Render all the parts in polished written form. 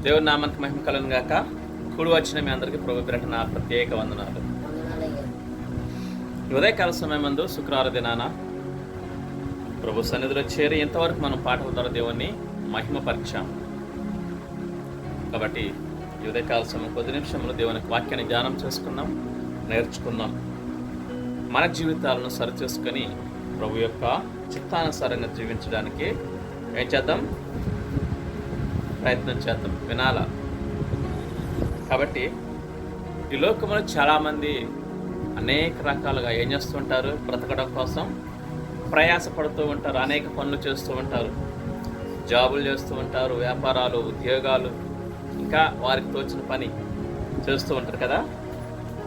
దేవుని నామానికి మహిమ కలుగును గాక. కూడి వచ్చిన మీ అందరికీ ప్రభు పేరిట నా ప్రత్యేక వందనాలు. ఉదయకాల సమయమందు శుక్రవారం దినాన ప్రభు సన్నిధిలో చేరి ఇంతవరకు మనం పాటల ద్వారా దేవుణ్ణి మహిమపరిచాం. కాబట్టి ఈ ఉదయకాల సమయం కొద్ది నిమిషంలో దేవునికి వాక్యాన్ని ధ్యానం చేసుకుందాం, నేర్చుకుందాం. మన జీవితాలను సరిచేసుకొని ప్రభు యొక్క చిత్తానుసారంగా జీవించడానికి ఏం చేద్దాం? ప్రయత్నం చేద్దాం, వినాల. కాబట్టి ఈ లోకంలో చాలామంది అనేక రకాలుగా ఏం చేస్తుంటారు? బ్రతకడం కోసం ప్రయాసపడుతూ ఉంటారు, అనేక పనులు చేస్తూ ఉంటారు, జాబులు చేస్తూ ఉంటారు, వ్యాపారాలు, ఉద్యోగాలు, ఇంకా వారికి తోచిన పని చేస్తూ ఉంటారు కదా.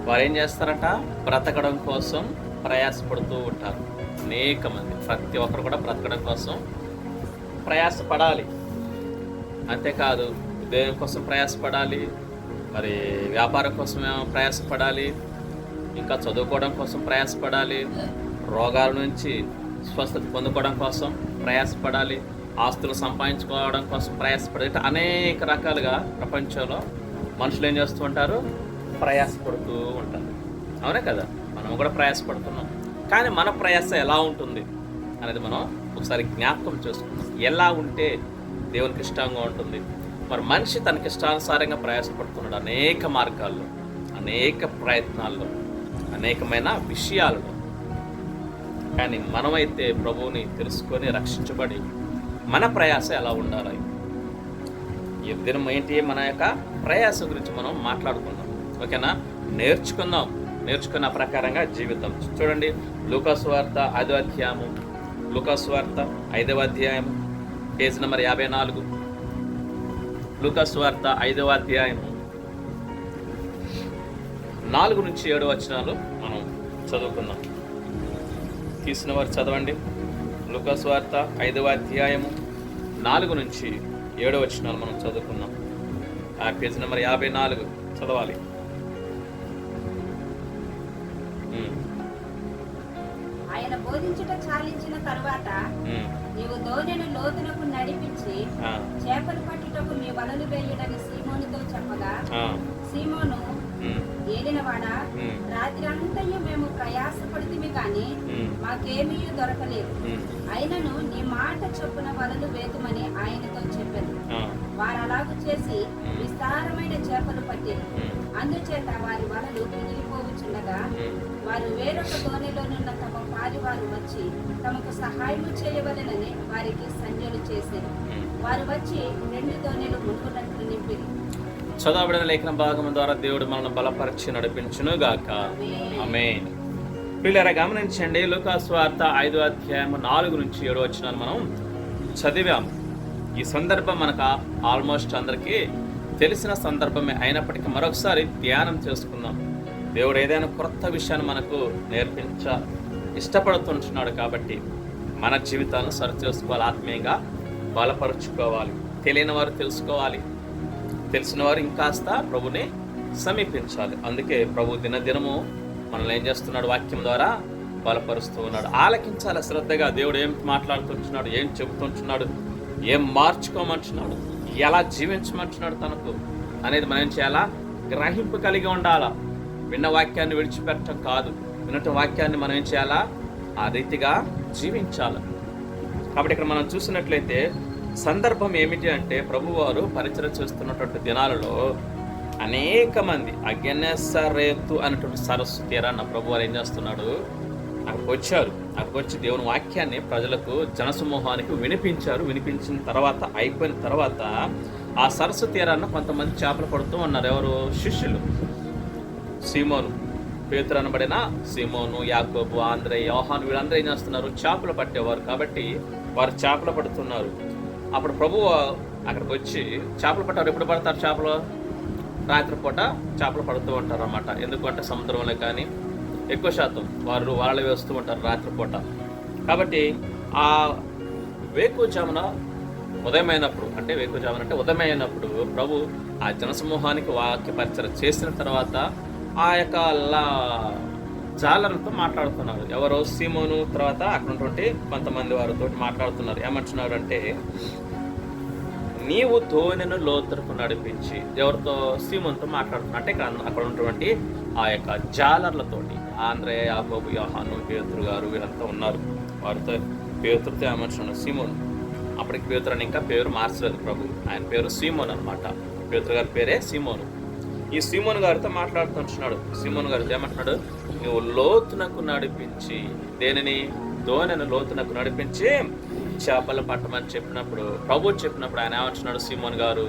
వారు ఏం చేస్తారట? బ్రతకడం కోసం ప్రయాసపడుతూ ఉంటారు. అనేక మంది, ప్రతి ఒక్కరు కూడా బ్రతకడం కోసం ప్రయాసపడాలి. అంతేకాదు, ఉద్యోగం కోసం ప్రయాసపడాలి, మరి వ్యాపారం కోసం ప్రయాసపడాలి, ఇంకా చదువుకోవడం కోసం ప్రయాసపడాలి, రోగాల నుంచి స్వస్థత పొందుకోవడం కోసం ప్రయాసపడాలి, ఆస్తులు సంపాదించుకోవడం కోసం ప్రయాసపడాలి. అనేక రకాలుగా ప్రపంచంలో మనుషులు ఏం చేస్తూ ఉంటారు? ప్రయాసపడుతూ ఉంటారు. అవునే కదా, మనం కూడా ప్రయాసపడుతున్నాం. కానీ మన ప్రయాస ఎలా ఉంటుంది అనేది మనం ఒకసారి జ్ఞాపకం చేసుకుందాం. ఎలా ఉంటే దేవునికి ఇష్టంగా ఉంటుంది? మరి మనిషి తనకి ఇష్టానుసారంగా ప్రయాసపడుతున్నాడు అనేక మార్గాల్లో, అనేక ప్రయత్నాల్లో, అనేకమైన విషయాలలో. కానీ మనమైతే ప్రభువుని తెలుసుకొని రక్షించబడి మన ప్రయాస ఎలా ఉండాలి? ఈ దినం ఏంటి? మన యొక్క ప్రయాస గురించి మనం మాట్లాడుకుందాం, ఓకేనా? నేర్చుకున్న ప్రకారంగా జీవితం. చూడండి, లూకాసు వార్త 5వ అధ్యాయము, లూకాసు వార్త 5వ అధ్యాయము, పేజ్ నెంబర్ 54. లూకాసు వార్త 5వ అధ్యాయము 4 నుంచి 7 వచనాలు మనం చదువుకుందాం. తీసిన వారు చదవండి. లూకాసు వార్త 5వ అధ్యాయము 4 నుంచి 7 వచనాలు మనం చదువుకుందాం. ఆ పేజ్ నెంబర్ 54 చదవాలి. ఆయన బోధించుట చాలించిన తరువాత నీవు దోణెను లోతునకు నడిపించి చేపలు పట్టుటకు మీ వలలు వేయుడని సీమోనుతో చెప్పగా, సీమోను, ఏలినవాడా, రాత్రి అంతయు మేము ప్రయాసపడితిమి కానీ మాకేమీ దొరకలేదు. అయినను నీ మాట చొప్పున వలలు వేతుమని ఆయనతో చెప్పాను. వారు అలాగూ చేసి విస్తారమైన చేపలు పట్టారు. అందుచేత వారి వలలు పిగిలిపోవచ్చుండగా వారు వేరొక దోణిలోనున్న తమ పారివారు వచ్చి తమకు సహాయం చేయవలెనని వారికి సంజ్ఞలు చేశారు. వారు వచ్చి 2 దోణిలు మునుగునట్లు నింపిరి. చదవబడిన లేఖన భాగం ద్వారా దేవుడు మనల్ని బలపరిచి నడిపించును గాక. ఆమేన్. పిల్లరా, గమనించండి, లూకాసు వార్త 5వ అధ్యాయం 4 నుంచి 7 వచనాలు మనం చదివాము. ఈ సందర్భం మనకు ఆల్మోస్ట్ అందరికీ తెలిసిన సందర్భమే అయినప్పటికీ మరొకసారి ధ్యానం చేసుకుందాం. దేవుడు ఏదైనా కొత్త విషయాన్ని మనకు ఇష్టపడుతుంటున్నాడు కాబట్టి మన జీవితాలను సరిచేసుకోవాలి, ఆత్మీయంగా బలపరుచుకోవాలి. తెలియని వారు తెలుసుకోవాలి, తెలిసిన వారు ఇంకాస్త ప్రభుని సమీపించాలి. అందుకే ప్రభు దినదినము మనల్ని ఏం చేస్తున్నాడు? వాక్యం ద్వారా బలపరుస్తూ ఉన్నాడు. ఆలకించాలి శ్రద్ధగా. దేవుడు ఏం మాట్లాడుతుంటున్నాడు, ఏం చెబుతుంటున్నాడు, ఏం మార్చుకోమంటున్నాడు, ఎలా జీవించమంటున్నాడు తనకు అనేది మనం ఏం చేయాలా? గ్రహింపు కలిగి ఉండాలా. విన్న వాక్యాన్ని విడిచిపెట్టడం కాదు, విన్నట్టు వాక్యాన్ని మనం ఏం చేయాలా? ఆ రీతిగా జీవించాలి. కాబట్టి ఇక్కడ మనం చూసినట్లయితే సందర్భం ఏమిటి అంటే, ప్రభువారు పరిచయం చేస్తున్నటువంటి దినాలలో అనేక మంది అగెనెసరేతు అనేటువంటి సరస్సు తీరాన్న ప్రభువారు ఏం చేస్తున్నాడు? అక్కడికి వచ్చారు. అక్కడికి వచ్చి దేవుని వాక్యాన్ని ప్రజలకు, జనసమూహానికి వినిపించారు. వినిపించిన తర్వాత, అయిపోయిన తర్వాత ఆ సరస్సు తీరాన్న కొంతమంది చేపలు పడుతూ ఉన్నారు. ఎవరు? శిష్యులు. సీమోను, పేతురు అనబడిన సీమోను, యాకోబు, ఆంద్రేయ, యోహాను, వీళ్ళందరూ ఏం చేస్తున్నారు? చేపలు పట్టేవారు. కాబట్టి వారు చేపలు పడుతున్నారు. అప్పుడు ప్రభువు అక్కడికి వచ్చి చేపలు పట్టారు. ఎప్పుడు పడతారు చేపలు? రాత్రిపూట చేపలు పడుతూ ఉంటారు అన్నమాట. ఎందుకంటే సముద్రంలో కానీ ఎక్కువ శాతం వారు వలలు వేస్తూ ఉంటారు రాత్రిపూట. కాబట్టి ఆ వేకువజామున ఉదయమైనప్పుడు, అంటే వేకువజామున అంటే ఉదయమైనప్పుడు ప్రభు ఆ జనసమూహానికి వాక్య పరిచయం చేసిన తర్వాత ఆ యొక్క జాలర్లతో మాట్లాడుతున్నారు. ఎవరో? సీమోను, తర్వాత అక్కడ ఉన్నటువంటి కొంతమంది వారితో మాట్లాడుతున్నారు. ఏమంటున్నారు అంటే, నీవు ధోనిను లోతులకు నడిపించి, ఎవరితో? సీమోనుతో మాట్లాడుతున్నా. అంటే అక్కడ ఉన్నటువంటి ఆ యొక్క జాలర్లతోటి, ఆంద్రయ, యాకోబు, యోహాను, పేతురు గారు వీళ్ళంతా ఉన్నారు. వారితో పేతురుతో ఏమనుకున్నాడు? సీమోను. అప్పటికి పేతురు అని ఇంకా పేరు మార్చలేదు ప్రభు. ఆయన పేరు సీమోన్ అనమాట. పేతురు గారి పేరే సీమోను. ఈ సీమోను గారితో మాట్లాడుతుంటున్నాడు. సీమోను గారితో ఏమంటున్నాడు? నువ్వు లోతునకు నడిపించి, దేనిని? ధోనిని లోతునకు నడిపించి చేపలు పట్టమని చెప్పినప్పుడు, ప్రభు చెప్పినప్పుడు ఆయన ఏమంటున్నాడు? సీమోన్ గారు.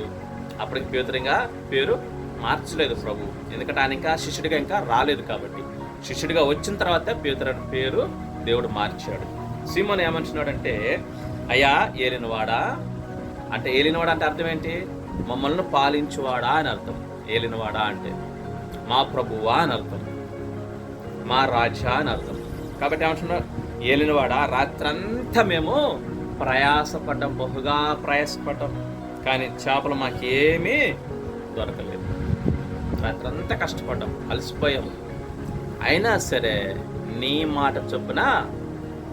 అప్పటికి పేతురు ఇంకా పేరు మార్చలేదు ప్రభు, ఎందుకంటే ఆయన ఇంకా శిష్యుడిగా ఇంకా రాలేదు కాబట్టి. శిష్యుడిగా వచ్చిన తర్వాత పేతురు అని పేరు దేవుడు మార్చాడు. సీమోన్ ఏమంటున్నాడంటే, అయ్యా ఏలినవాడా. అంటే ఏలినవాడా అంటే అర్థం ఏంటి? మమ్మల్ని పాలించువాడా అని అర్థం. ఏలినవాడా అంటే మా ప్రభువా అని అర్థం, మా రాజా అని అర్థం. కాబట్టి ఏమంటున్నాడు? ఏలినవాడా, రాత్రంతా మేము ప్రయాసపడ్డాం, బహుగా ప్రయాసపడ్డాం, కానీ చేపలు మాకేమీ దొరకలేదు. రాత్రంతా కష్టపడ్డాం, అలసిపోయాము. అయినా సరే నీ మాట చొప్పున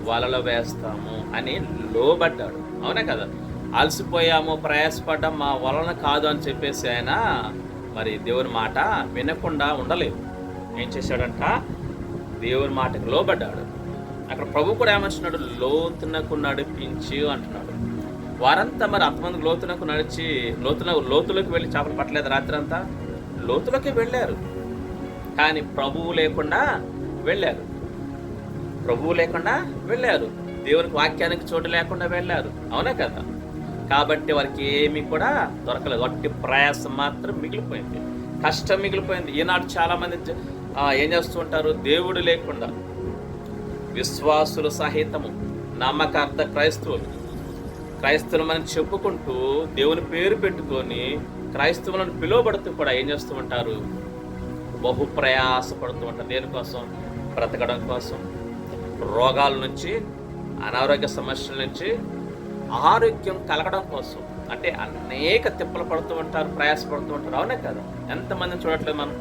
వలలో వేస్తాము అని లోబడ్డాడు. అవునా కదా? అలసిపోయాము, ప్రయాసపడ్డాం, మా వలన కాదు అని చెప్పేసి ఆయన మరి దేవుని మాట వినకుండా ఉండలేదు. ఏం చేశాడంట? దేవుని మాటకు లోబడ్డాడు. అక్కడ ప్రభు కూడా ఏమంటున్నాడు? లోతునకు నడిపించి అంటున్నాడు. వారంతా మరి అంతమంది లోతునకు నడిచి లోతులోకి వెళ్ళి చేపలు పట్టలేదు. రాత్రి అంతా లోతులోకి వెళ్ళారు, కానీ ప్రభువు లేకుండా వెళ్ళారు. ప్రభువు లేకుండా వెళ్ళారు, దేవునికి వాక్యానికి చోటు లేకుండా వెళ్ళారు. అవునా కదా? కాబట్టి వారికి ఏమీ కూడా దొరకలేదు. వాటి ప్రయాసం మాత్రం మిగిలిపోయింది, కష్టం మిగిలిపోయింది. ఈనాడు చాలామంది ఏం చేస్తూ ఉంటారు? దేవుడు లేకుండా విశ్వాసులు సహితము, నమ్మకార్థ క్రైస్తవులు మనం చెప్పుకుంటూ దేవుని పేరు పెట్టుకొని క్రైస్తవులను పిలువబడుతూ కూడా ఏం చేస్తూ ఉంటారు? బహు ప్రయాసపడుతూ ఉంటారు. దేనికోసం? బ్రతకడం కోసం, రోగాల నుంచి, అనారోగ్య సమస్యల నుంచి ఆరోగ్యం కలగడం కోసం. అంటే అనేక తిప్పలు పడుతూ ఉంటారు, ప్రయాసపడుతూ ఉంటారు. అవునే కదా? ఎంతమందిని చూడట్లేదు మనం?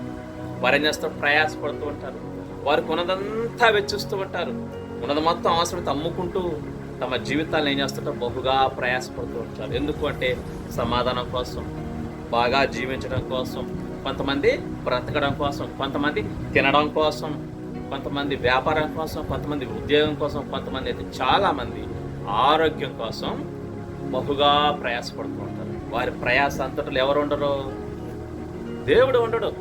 వారు ఏం చేస్తారు? ప్రయాసపడుతూ ఉంటారు. వారికి ఉన్నదంతా వెచ్చిస్తూ ఉంటారు. ఉన్నది మొత్తం అవసరమైతే అమ్ముకుంటూ తమ జీవితాలను ఏం చేస్తుంటారు? బహుగా ప్రయాసపడుతూ ఉంటారు. ఎందుకు అంటే సమాధానం కోసం, బాగా జీవించడం కోసం, కొంతమంది బ్రతకడం కోసం, కొంతమంది తినడం కోసం, కొంతమంది వ్యాపారం కోసం, కొంతమంది ఉద్యోగం కోసం, కొంతమంది అయితే చాలామంది ఆరోగ్యం కోసం బహుగా ప్రయాసపడుతూ ఉంటారు. వారి ప్రయాస అంతటా ఎవరు ఉండరు? దేవుడు ఉండడు.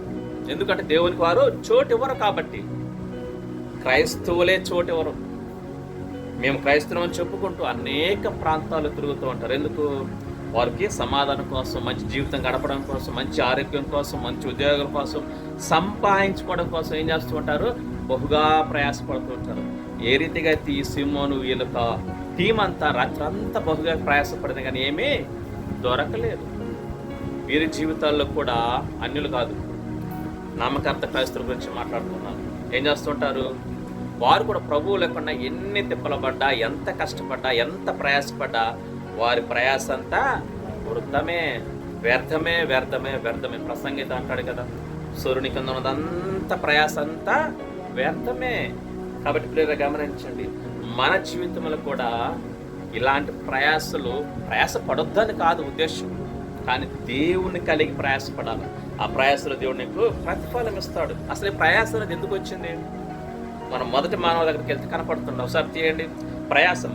ఎందుకంటే దేవునికి వారు చోటు ఇవ్వరు. కాబట్టి క్రైస్తవులే చోటు ఇవ్వరు. మేము క్రైస్తవం అని చెప్పుకుంటూ అనేక ప్రాంతాలు తిరుగుతూ ఉంటారు. ఎందుకు? వారికి సమాధానం కోసం, మంచి జీవితం గడపడం కోసం, మంచి ఆరోగ్యం కోసం, మంచి ఉద్యోగాల కోసం, సంపాదించుకోవడం కోసం ఏం చేస్తూ ఉంటారు? బహుగా ప్రయాసపడుతూ ఉంటారు. ఏ రీతిగా అయితే ఈ సీమోను వీళ్ళ టీం అంతా రాత్రంతా బహుగా ప్రయాసపడింది, కానీ ఏమీ దొరకలేదు. వీరి జీవితాల్లో కూడా అన్యులు కాదు, నమ్మకార్థ క్రైస్తవుల గురించి మాట్లాడుతున్నారు. ఏం చేస్తుంటారు? వారు కూడా ప్రభువు లేకుండా ఎన్ని తిప్పలు పడ్డా, ఎంత కష్టపడ్డా, ఎంత ప్రయాసపడ్డా వారి ప్రయాస అంతా వృద్ధమే, వ్యర్థమే, వ్యర్థమే, వ్యర్థమే. ప్రసంగిత అంటాడు కదా, సూర్యుని కింద ఉన్నదంత ప్రయాస అంతా వ్యర్థమే. కాబట్టి ప్రియరా గమనించండి, మన జీవితంలో కూడా ఇలాంటి ప్రయాసపడొద్దని కాదు ఉద్దేశం, కానీ దేవుని కలిగి ప్రయాసపడాలి. ఆ ప్రయాసలో దేవుడు నీకు ప్రతిఫలం ఇస్తాడు. అసలు ఈ ప్రయాస అనేది ఎందుకు వచ్చింది? మనం మొదటి మానవ దగ్గరికి వెళ్తే కనపడుతుంది. ఒకసారి తీయండి.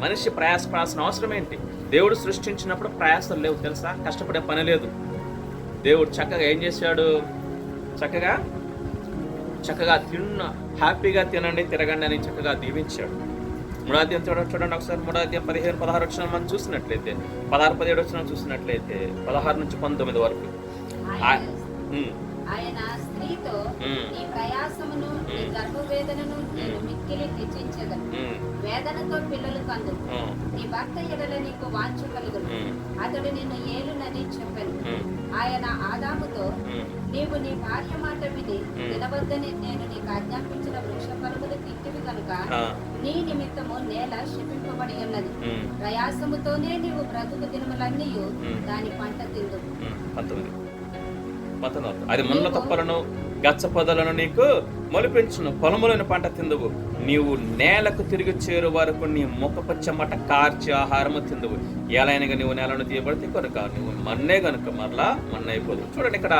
మనిషి ప్రయాసపడాల్సిన అవసరం ఏంటి? దేవుడు సృష్టించినప్పుడు ప్రయాసలు లేవు తెలుసా? కష్టపడే పని లేదు. దేవుడు చక్కగా ఏం చేశాడు? చక్కగా హ్యాపీగా తినండి, తిరగండి అని చక్కగా దీవించాడు. 3వ అధ్యాయం చూడండి ఒకసారి. 3వ అధ్యాయం 15-16 వచ్చిన మనం చూసినట్లయితే, 16-17 వచ్చిన చూసినట్లయితే, 16 నుంచి 19 వరకు ఆయన స్త్రీతో, నీ ప్రయాసమును, నీ గర్భవేదనను నేను మిక్కిలి హెచ్చించగలను. వేదనతో పిల్లలు కందు. నీ భర్త ఎడల నీకు వాంఛ కలుగును, అతడు నిన్ను ఏలునని చెప్పాను. ఆయన ఆదాముతో, నీవు నీ భార్య మాట విని తినవద్దని నేను నీకు ఆజ్ఞాపించిన వృక్ష ఫలములు తింటివి కనుక నీ నిమిత్తము నేల శపింపబడి ఉన్నది. ప్రయాసముతోనే నీవు బ్రతుకు దినములన్నీ దాని పంట తిందు. అది ముళ్ళ తప్పలను, గచ్చ పొదలను నీకు మొలిపించును, పొలములోని పంట తిందువు. నీవు నేలకు తిరిగి చేరు వరకు నీ ముఖపు చెమట కార్చి ఆహారము తిందువు. ఎలాగైనా నీవు నేలను తీయబడితే కనుక నువ్వు మన్నే కనుక మరలా మన్నైపోదు. చూడండి, ఇక్కడ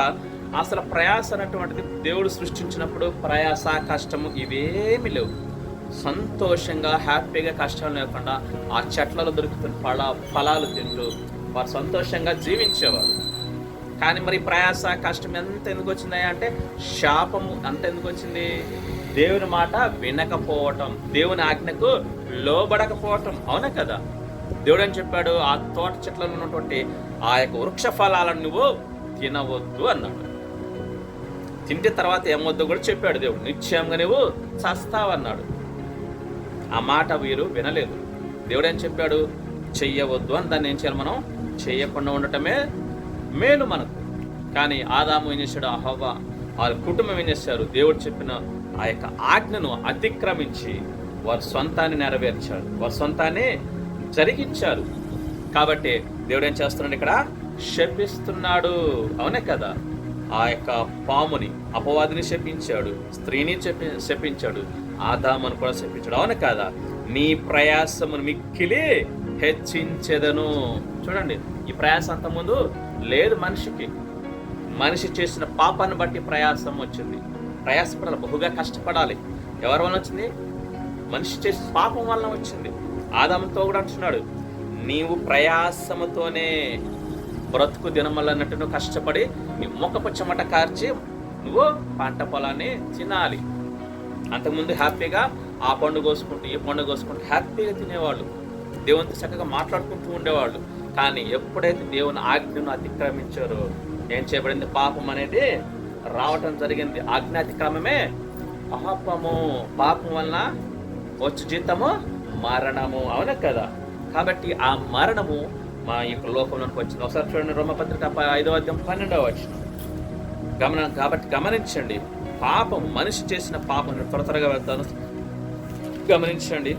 అసలు ప్రయాస అనేటువంటిది దేవుడు సృష్టించినప్పుడు ప్రయాస, కష్టము ఇవేమి లేవు. సంతోషంగా హ్యాపీగా కష్టాలు లేకుండా ఆ చెట్లలో దొరుకుతున్న ఫలాలు తింటూ వారు సంతోషంగా జీవించేవారు. కానీ మరి ప్రయాస కష్టం ఎంత ఎందుకు వచ్చిందా అంటే శాపము అంత ఎందుకు వచ్చింది? దేవుని మాట వినకపోవటం, దేవుని ఆజ్ఞకు లోబడకపోవటం. అవునా కదా? దేవుడు అని చెప్పాడు, ఆ తోట చెట్లలో ఉన్నటువంటి ఆ యొక్క వృక్ష ఫలాలను నువ్వు తినవద్దు అన్నాడు. తింటే తర్వాత ఏమొద్దు కూడా చెప్పాడు దేవుడు, నిశ్చయంగా నువ్వు చస్తావన్నాడు. ఆ మాట వీరు వినలేదు. దేవుడు ఏం చెప్పాడు? చెయ్యవద్దు అని. దాన్ని ఏం చేయాలి? మనం చేయకుండా ఉండటమే మేలు మనకు. కానీ ఆదాము ఏం చేశాడు? హవ్వ వాళ్ళ కుటుంబం ఏం చేశారు? దేవుడు చెప్పిన ఆ యొక్క ఆజ్ఞను అతిక్రమించి వారి సొంతాన్ని నెరవేర్చారు, వారి సొంతాన్ని జరిగించారు. కాబట్టి దేవుడు ఏం చేస్తున్నాడు? ఇక్కడ శపిస్తున్నాడు. అవునే కదా? ఆ యొక్క పాముని, అపవాదిని శపించాడు, స్త్రీని శపించాడు, ఆదామును కూడా శపించాడు. అవును కదా? నీ ప్రయాసమును మిక్కిలి హెచ్చించెదను. చూడండి, ఈ ప్రయాసం అంత ముందు లేదు మనిషికి. మనిషి చేసిన పాపాన్ని బట్టి ప్రయాసం వచ్చింది. ప్రయాసపడాలి, బహుగా కష్టపడాలి. ఎవరి వలన వచ్చింది? మనిషి చేసిన పాపం వలన వచ్చింది. ఆదాముతో కూడా అంటున్నాడు, నీవు ప్రయాసముతోనే బ్రతుకు దినమల్లన్నట్టు నువ్వు కష్టపడి నీ ముఖపు చెమట కార్చి నువ్వు పంట పొలాన్ని తినాలి. అంతకుముందు హ్యాపీగా ఆ పండు కోసుకుంటూ ఈ పండు కోసుకుంటూ హ్యాపీగా తినేవాళ్ళు, దేవునితో చక్కగా మాట్లాడుకుంటూ ఉండేవాళ్ళు. కానీ ఎప్పుడైతే దేవుని ఆజ్ఞను అతిక్రమించారో ఏం చేయబడింది? పాపం అనేది రావటం జరిగింది. ఆజ్ఞ అతిక్రమమే పాపము. పాపం వలన వచ్చే జీతము మరణము. అవునా కదా? కాబట్టి ఆ మరణము మా యొక్క లోకంలోకి వచ్చింది. ఒకసారి చూడండి, రోమపత్రిక 5వ అధ్యాయం 12వ వచనం. కాబట్టి గమనించండి, పాపం, మనిషి చేసిన పాపం. త్వరగా వెళ్తాను, గమనించండి.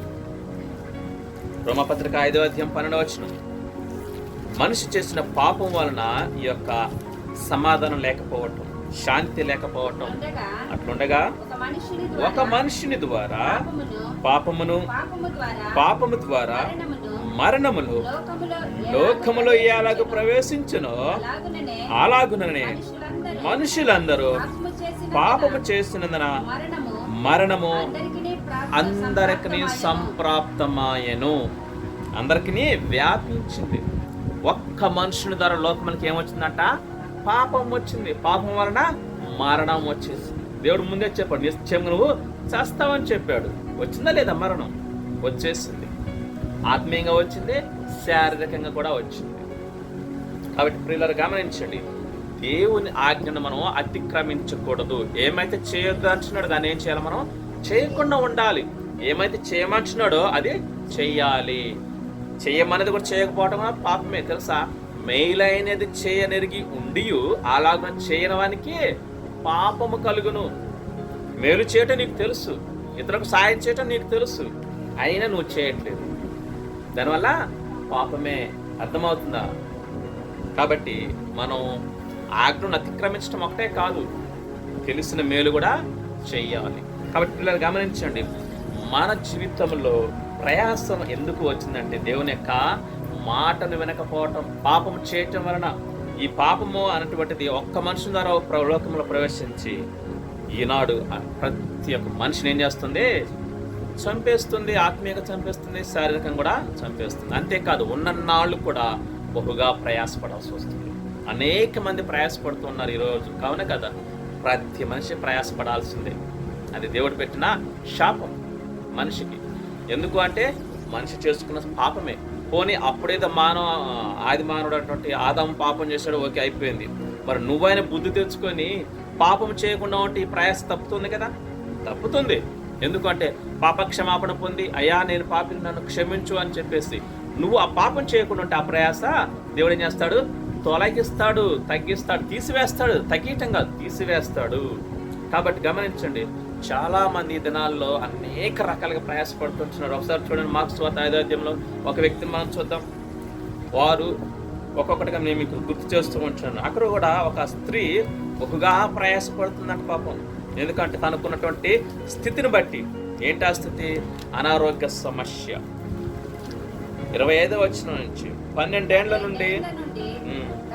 రోమపత్రిక 5వ అధ్యాయం 12వ వచనం. మనిషి చేసిన పాపం వలన ఈ యొక్క సమాధానం లేకపోవటం, శాంతి లేకపోవటం. అట్లుండగా ఒక మనిషిని ద్వారా పాపము ద్వారా మరణమును లోకములో ఎలాగ ప్రవేశించునో అలాగుననే మనుషులందరూ పాపము చేసినందున మరణము అందరికీ సంప్రాప్తమాయెను. అందరికీ వ్యాపించింది. ఒక్క మనుషుని ద్వారా లోకములకి ఏమొచ్చిందంట? పాపం వచ్చింది. పాపం వలన మరణం వచ్చేసింది. దేవుడు ముందే చెప్పాడు, నిశ్చయంగా నువ్వు చేస్తావని చెప్పాడు. వచ్చిందా లేదా? మరణం వచ్చేసింది. ఆత్మీయంగా వచ్చింది, శారీరకంగా కూడా వచ్చింది. కాబట్టి ప్రియులారా గమనించండి, దేవుని ఆజ్ఞను మనం అతిక్రమించకూడదు. ఏమైతే చేయొద్దు అంటున్నాడు దాన్ని ఏం చేయాలి? మనం చేయకుండా ఉండాలి. ఏమైతే చేయమంటున్నాడో అది చెయ్యాలి. చెయ్యమనేది కూడా చేయకపోవడం పాపమే, తెలుసా? మేలైనది చేయనెరిగి ఉండి అలాగ చేయని వానికి పాపము కలుగును. మేలు చేయటం నీకు తెలుసు, ఇతరులకు సాయం చేయటం నీకు తెలుసు, అయినా నువ్వు చేయట్లేదు. దానివల్ల పాపమే. అర్థమవుతుందా? కాబట్టి మనం ఆజ్ఞను అతిక్రమించడం ఒకటే కాదు, తెలిసిన మేలు కూడా చెయ్యాలి. కాబట్టి పిల్లలు గమనించండి, మన జీవితంలో ప్రయాసం ఎందుకు వచ్చిందంటే దేవుని యొక్క మాటను వినకపోవటం, పాపము చేయటం వలన. ఈ పాపము అనేటువంటిది ఒక్క మనిషి ద్వారా లోకంలో ప్రవేశించి ఈనాడు ప్రతి ఒక్క మనిషిని ఏం చేస్తుంది? చంపేస్తుంది. ఆత్మీయంగా చంపేస్తుంది, శారీరకంగా కూడా చంపేస్తుంది. అంతేకాదు ఉన్నన్నాళ్ళు కూడా బహుగా ప్రయాసపడాల్సి వస్తుంది. అనేక మంది ప్రయాసపడుతున్నారు ఈరోజు. కావున కదా ప్రతి మనిషి ప్రయాసపడాల్సిందే. అది దేవుడు పెట్టిన శాపం మనిషికి. ఎందుకు అంటే మనిషి చేసుకున్న పాపమే. పోనీ అప్పుడేదో ఆది మానవుడు అటువంటి ఆదాము పాపం చేశాడు, ఓకే అయిపోయింది. మరి నువ్వైనా బుద్ధి తెచ్చుకొని పాపం చేయకుండా ఉంటే ఈ ప్రయాస తప్పుతుంది కదా? తప్పుతుంది. ఎందుకంటే పాప క్షమాపణ పొంది అయ్యా నేను పాపిని, నన్ను క్షమించు అని చెప్పేసి నువ్వు ఆ పాపం చేయకుండా ఉంటే ఆ ప్రయాస దేవుడు ఏం చేస్తాడు? తొలగిస్తాడు, తగ్గిస్తాడు, తీసివేస్తాడు. తగ్గియటం కాదు, తీసివేస్తాడు. కాబట్టి గమనించండి, చాలా మంది దినాల్లో అనేక రకాలుగా ప్రయాసపడుతుంటున్నారు. ఒకసారి చూడండి, మార్క్స్ వార్త 5వ అధ్యాయంలో ఒక వ్యక్తిని మనం చూద్దాం. వారు ఒక్కొక్కటిగా నేను మీకు గుర్తు చేస్తూ ఉంటున్నాను. అక్కడ కూడా ఒక స్త్రీ బహుగా ప్రయాసపడుతుందంట. పాపం ఎందుకంటే తనకున్నటువంటి స్థితిని బట్టి. ఏంటి ఆ స్థితి? అనారోగ్య సమస్య. 25వ వచనం నుంచి 12 ఏండ్ల నుండి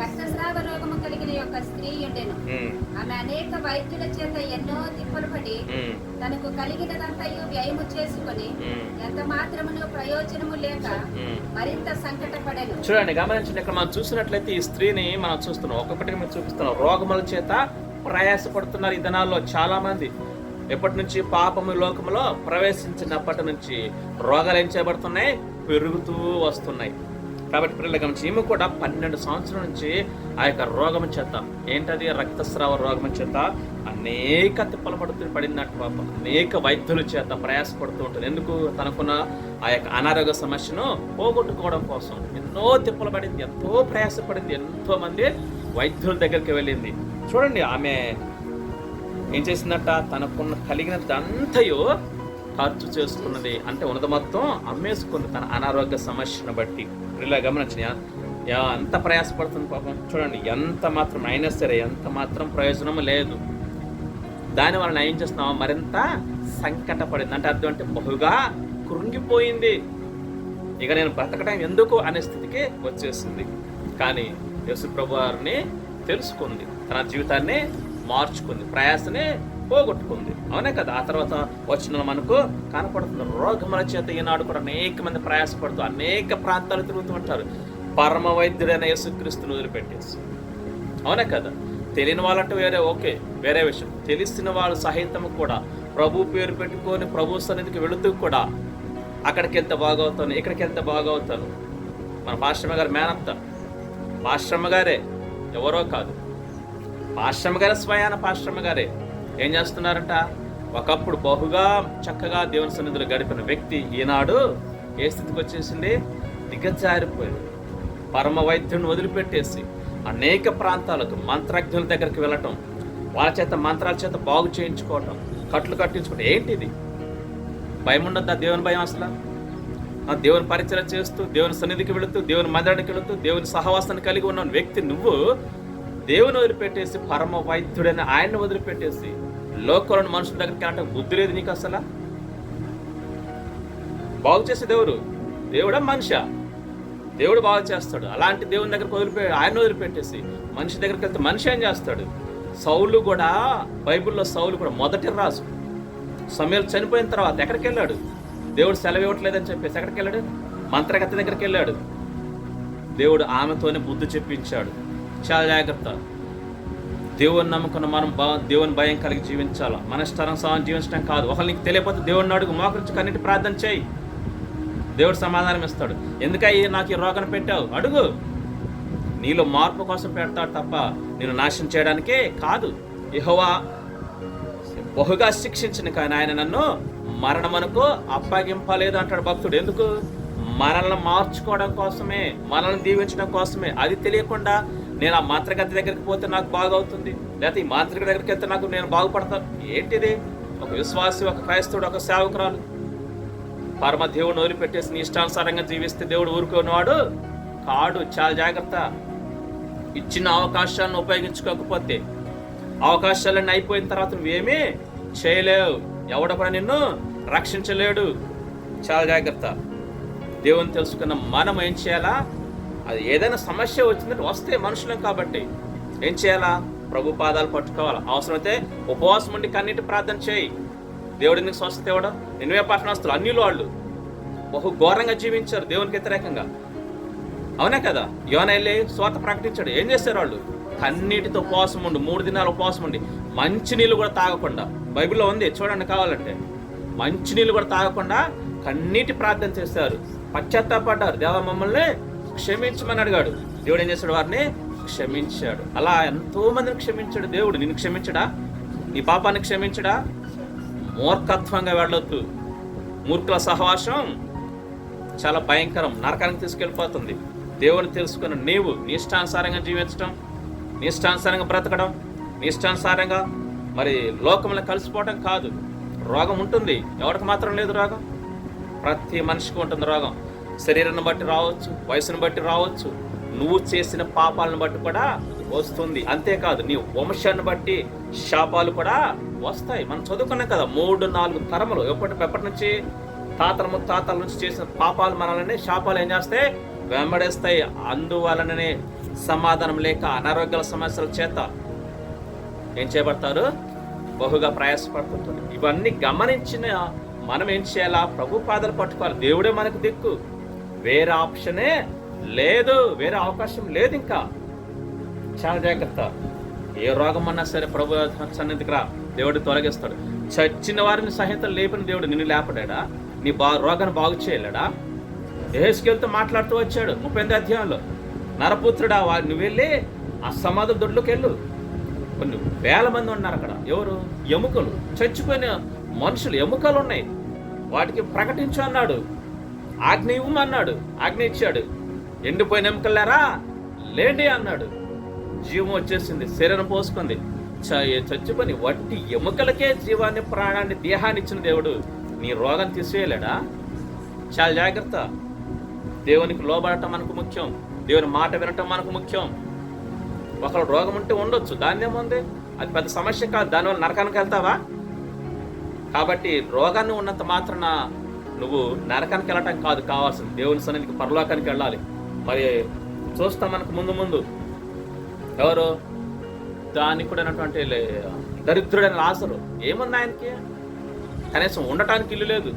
రక్తస్రావ రోగము కలిగిన యొక్క స్త్రీ ఉండెను. ఆమె అనేక వైద్యుల చేత ఎన్నో తిప్పలు పడి తనకు కలిగినదంతయు వ్యయము చేసుకొని ఎంత మాత్రమును ప్రయోజనము లేక మరింత సంకటపడెను. చూడండి, గమనించండి. ఇక్కడ మనం చూసినట్లయితే ఈ స్త్రీని మనం చూస్తున్నాం, ఒక్కొక్కటిగా మనం చూపిస్తున్నాం. రోగముల చేత ప్రయాసపడుతున్నారు ఈ దినాల్లో చాలా మంది. ఎప్పటి నుంచి పాపము లోకములో ప్రవేశించినప్పటి నుంచి రోగాలు ఏం చేయబడుతున్నాయి? పెరుగుతూ వస్తున్నాయి. కాబట్టి పిల్లలు గమనించి, ఈమె కూడా 12 సంవత్సరాల నుంచి ఆ యొక్క రోగము చేత, ఏంటది? రక్తస్రావ రోగము చేత అనేక తిప్పలు పడినట్టు పాపం. అనేక వైద్యుల చేత ప్రయాసపడుతూ ఉంటుంది. ఎందుకు? తనకున్న ఆ యొక్క అనారోగ్య సమస్యను పోగొట్టుకోవడం కోసం ఎన్నో తిప్పలు పడింది, ఎంతో ప్రయాసపడింది, ఎంతో మంది వైద్యుల దగ్గరికి వెళ్ళింది. చూడండి, ఆమె ఏం చేసిందట? తనకున్న కలిగినదంతయో ఖర్చు చేసుకున్నది. అంటే ఉన్నది మొత్తం అమ్మేసుకుంది తన అనారోగ్య సమస్యను బట్టి. ఇలా గమనించిన ఎంత ప్రయాసపడుతుంది పాపం. చూడండి, ఎంత మాత్రం అయినా సరే ఎంత మాత్రం ప్రయోజనం లేదు. దాని వలన ఏం చేస్తున్నాం? మరింత సంకటపడింది. అంటే అర్థం అంటే బహుగా కృంగిపోయింది. ఇక నేను బ్రతకడం ఎందుకు అనే స్థితికి వచ్చేసింది. కానీ యేసు ప్రభు వారిని తెలుసుకుంది, తన జీవితాన్ని మార్చుకుంది, ప్రయాసని పోగొట్టుకుంది. అవునే కదా? ఆ తర్వాత వచ్చిన మనకు కనపడుతుంది. రోగముల చేత ఈనాడు కూడా అనేక మంది ప్రయాసపడుతూ అనేక ప్రాంతాలు తిరుగుతూ ఉంటారు, పరమ వైద్యుడైన యేసుక్రీస్తుని వదిలిపెట్టేసి. అవునే కదా? తెలియని వాళ్ళంటే వేరే విషయం. తెలిసిన వాళ్ళు సహితము కూడా ప్రభు పేరు పెట్టుకొని ప్రభు సన్నిధికి వెళుతూ కూడా అక్కడికి ఎంత బాగవుతాను, ఇక్కడికి ఎంత బాగవుతాను. మన పాశ్రమ గారు మేనత్త, పాశ్రమ గారే, ఎవరో కాదు, పాశ్రమ గారే, స్వయాన పాశ్రమ గారే ఏం చేస్తున్నారంట? ఒకప్పుడు బహుగా చక్కగా దేవుని సన్నిధిలో గడిపిన వ్యక్తి ఈనాడు ఏ స్థితికి వచ్చేసింది? దిగజారిపోయింది. పరమ వైద్యుడిని వదిలిపెట్టేసి అనేక ప్రాంతాలకు మంత్రజ్ఞుల దగ్గరికి వెళ్ళటం, వాళ్ళ చేత మంత్రాల చేత బాగు చేయించుకోవటం, కట్లు కట్టించుకోవటం. ఏంటిది? భయం ఉండద్దా? దేవుని భయం అసలు? దేవుని పరిచయం చేస్తూ, దేవుని సన్నిధికి వెళుతూ, దేవుని మందిరానికి వెళుతూ, దేవుని సహవాసాన్ని కలిగి ఉన్న వ్యక్తి నువ్వు దేవుని వదిలిపెట్టేసి, పరమ వైద్యుడైన ఆయన్ని వదిలిపెట్టేసి లోకంలోని మనుషుల దగ్గరికి అంటే బుద్ధి లేదు నీకు అసలు? బాగు చేసే దేవుడా మనిషా? దేవుడు బాగు చేస్తాడు. అలాంటి దేవుని దగ్గరికి ఆయన వదిలిపెట్టేసి మనిషి దగ్గరికి వెళ్తే మనిషి ఏం చేస్తాడు? సౌలు కూడా, బైబిల్లో సౌలు కూడా మొదటి రాజు. సమూయేలు చనిపోయిన తర్వాత ఎక్కడికి వెళ్ళాడు? దేవుడు సెలవు ఇవ్వట్లేదని చెప్పేసి ఎక్కడికి వెళ్ళాడు? మంత్రగత్తె దగ్గరికి వెళ్ళాడు. దేవుడు ఆమెతోనే బుద్ధి చెప్పించాడు. చాలా జాగ్రత్త. దేవుని నమ్ముకున్న మనం దేవుని భయం కలిగి జీవించాలి. మన ఇష్టానుసారం జీవించడం కాదు. ఒకళ్ళు నీకు తెలియకపోతే దేవుడిని అడుగు, మోకరించి కన్నిటి ప్రార్థన చేయి, దేవుడు సమాధానం ఇస్తాడు. ఎందుకయ్యి నాకు ఈ రోగాన్ని పెట్టావు? అడుగు. నీలో మార్పు కోసం పెడతాడు తప్ప నేను నాశనం చేయడానికే కాదు. యెహోవా బహుగా శిక్షించిన కానీ ఆయన నన్ను మరణమునకు అప్పగింపలేదు అంటాడు భక్తుడు. ఎందుకు? మనల్ని మార్చుకోవడం కోసమే, మనల్ని దీవించడం కోసమే. అది తెలియకుండా నేను ఆ మంత్రగతి దగ్గరికి పోతే నాకు బాగవుతుంది, లేకపోతే ఈ మాంత్రికుడి దగ్గరికి వెళ్తే నేను బాగుపడతాను. ఏంటిది? ఒక విశ్వాసి, ఒక క్రైస్తవుడు, ఒక సేవకురాలు పరమ దేవుడిని వదిలిపెట్టేసి నీ ఇష్టానుసారంగా జీవిస్తే దేవుడు ఊరుకునేవాడు కాడు. చాలా జాగ్రత్త. ఇచ్చిన అవకాశాలను ఉపయోగించుకోకపోతే, అవకాశాలన్నీ అయిపోయిన తర్వాత నువ్వేమీ చేయలేవు. ఎవడ కూడా నిన్ను రక్షించలేడు. చాలా జాగ్రత్త. దేవుని తెలుసుకున్న మనం ఏం చేయాలా? అది ఏదైనా సమస్య వచ్చిందంటే వస్తే మనుషులం కాబట్టి ఏం చేయాలా? ప్రభు పాదాలు పట్టుకోవాలి. అవసరమైతే ఉపవాసం ఉండి కన్నీటి ప్రార్థన చేయి. దేవుడి నీకు స్వస్థత ఇవ్వడం. నిన్నవే పట్టణస్తులు అన్యులు వాళ్ళు బహు ఘోరంగా జీవించారు దేవునికి వ్యతిరేకంగా. అవునా కదా? యోనా వెళ్ళి స్వార్థ ప్రకటించాడు. ఏం చేశారు వాళ్ళు? కన్నీటితో ఉపవాసం ఉండి 3 దినాలు ఉపవాసం ఉండి మంచినీళ్ళు కూడా తాగకుండా, బైబిల్లో ఉంది చూడండి కావాలంటే, మంచినీళ్ళు కూడా తాగకుండా కన్నీటి ప్రార్థన చేశారు. పశ్చాత్తాపడ్డారు. దేవా మమ్మల్ని క్షమించమని అడిగాడు. దేవుడు ఏం చేశాడు? వారిని క్షమించాడు. అలా ఎంతో మందిని క్షమించాడు దేవుడు. నిన్ను క్షమించడా? నీ పాపాన్ని క్షమించడా? మూర్ఖత్వంగా వెళ్ళొద్దు. మూర్ఖుల సహవాసం చాలా భయంకరం, నరకానికి తీసుకెళ్ళిపోతుంది. దేవుని తెలుసుకున్న నీవు నీ ఇష్టానుసారంగా జీవించడం, నీ ఇష్టానుసారంగా బ్రతకడం, నీ ఇష్టానుసారంగా మరి లోకంలో కలిసిపోవడం కాదు. రోగం ఉంటుంది. ఎవరికి మాత్రం లేదు రోగం? ప్రతి మనిషికి ఉంటుంది రోగం. శరీరాన్ని బట్టి రావచ్చు, వయసును బట్టి రావచ్చు, నువ్వు చేసిన పాపాలను బట్టి కూడా వస్తుంది. అంతేకాదు నీ వంశాన్ని బట్టి, శాపాలు కూడా వస్తాయి. మనం చదువుకున్నాం కదా, 3-4 తరములు ఎప్పటి నుంచి తాతల ముత్తాతల నుంచి చేసిన పాపాలు మనల్ని శాపాలు ఏం చేస్తాయి, వెంబడేస్తాయి. అందువలననే సమాధానం లేక అనారోగ్యాల సమస్యల చేత ఏం చేయబడతారు, బహుగా ప్రయాసపడుతుంటారు. ఇవన్నీ గమనించిన మనం ఏం చేయాలా, ప్రభు పాదాలు పట్టుకోవాలి. దేవుడే మనకు దిక్కు, వేరే ఆప్షనే లేదు, వేరే అవకాశం లేదు. ఇంకా చాలా జాగ్రత్త. ఏ రోగం అన్నా సరే ప్రభు సన్నిధికి రా, దేవుడు తొలగిస్తాడు. చచ్చిన వారిని సహితం లేపిన దేవుడు నిన్ను లేపడా, నీ రోగాన్ని బాగు చేయలేడా? యెహెజ్కేలుతో మాట్లాడుతూ వచ్చాడు 38వ అధ్యాయంలో, నరపుత్రుడా నువ్వు వెళ్ళి ఆ సమాధి దొడ్లోకి వెళ్ళు. కొన్ని వేల మంది ఉన్నారు అక్కడ. ఎవరు? ఎముకలు, చచ్చిపోయిన మనుషులు ఎముకలు ఉన్నాయి. వాటికి ప్రకటించు అన్నాడు, ఆజ్ఞ ఇవ్వమన్నాడు, ఆజ్ఞ ఇచ్చాడు. ఎండిపోయిన ఎముకలారా లేండి అన్నాడు. జీవం వచ్చేసింది, శరీరం పోసుకుంది. చచ్చిపోయి వట్టి ఎముకలకే జీవాన్ని, ప్రాణాన్ని, దేహాన్ని ఇచ్చిన దేవుడు నీ రోగం తీసేయలేడా? చాలా జాగ్రత్త. దేవునికి లోబడటం మనకు ముఖ్యం, దేవుని మాట వినటం మనకు ముఖ్యం. ఒకరు రోగం ఉంటే ఉండొచ్చు, దాన్ని ఏముంది, అది పెద్ద సమస్య కాదు. దానివల్ల నరకానికి వెళ్తావా? కాబట్టి రోగాన్ని ఉన్నంత మాత్రాన నువ్వు నరకానికి వెళ్ళటం కాదు కావాల్సింది, దేవుని సన్నిధికి, పరలోకానికి వెళ్ళాలి. మరి చూస్తాం మనకు ముందు ఎవరు, దానికుడైనటువంటి దరిద్రుడైన లాజరు. ఏముంది ఆయనకి? కనీసం ఉండటానికి ఇల్లు లేదు,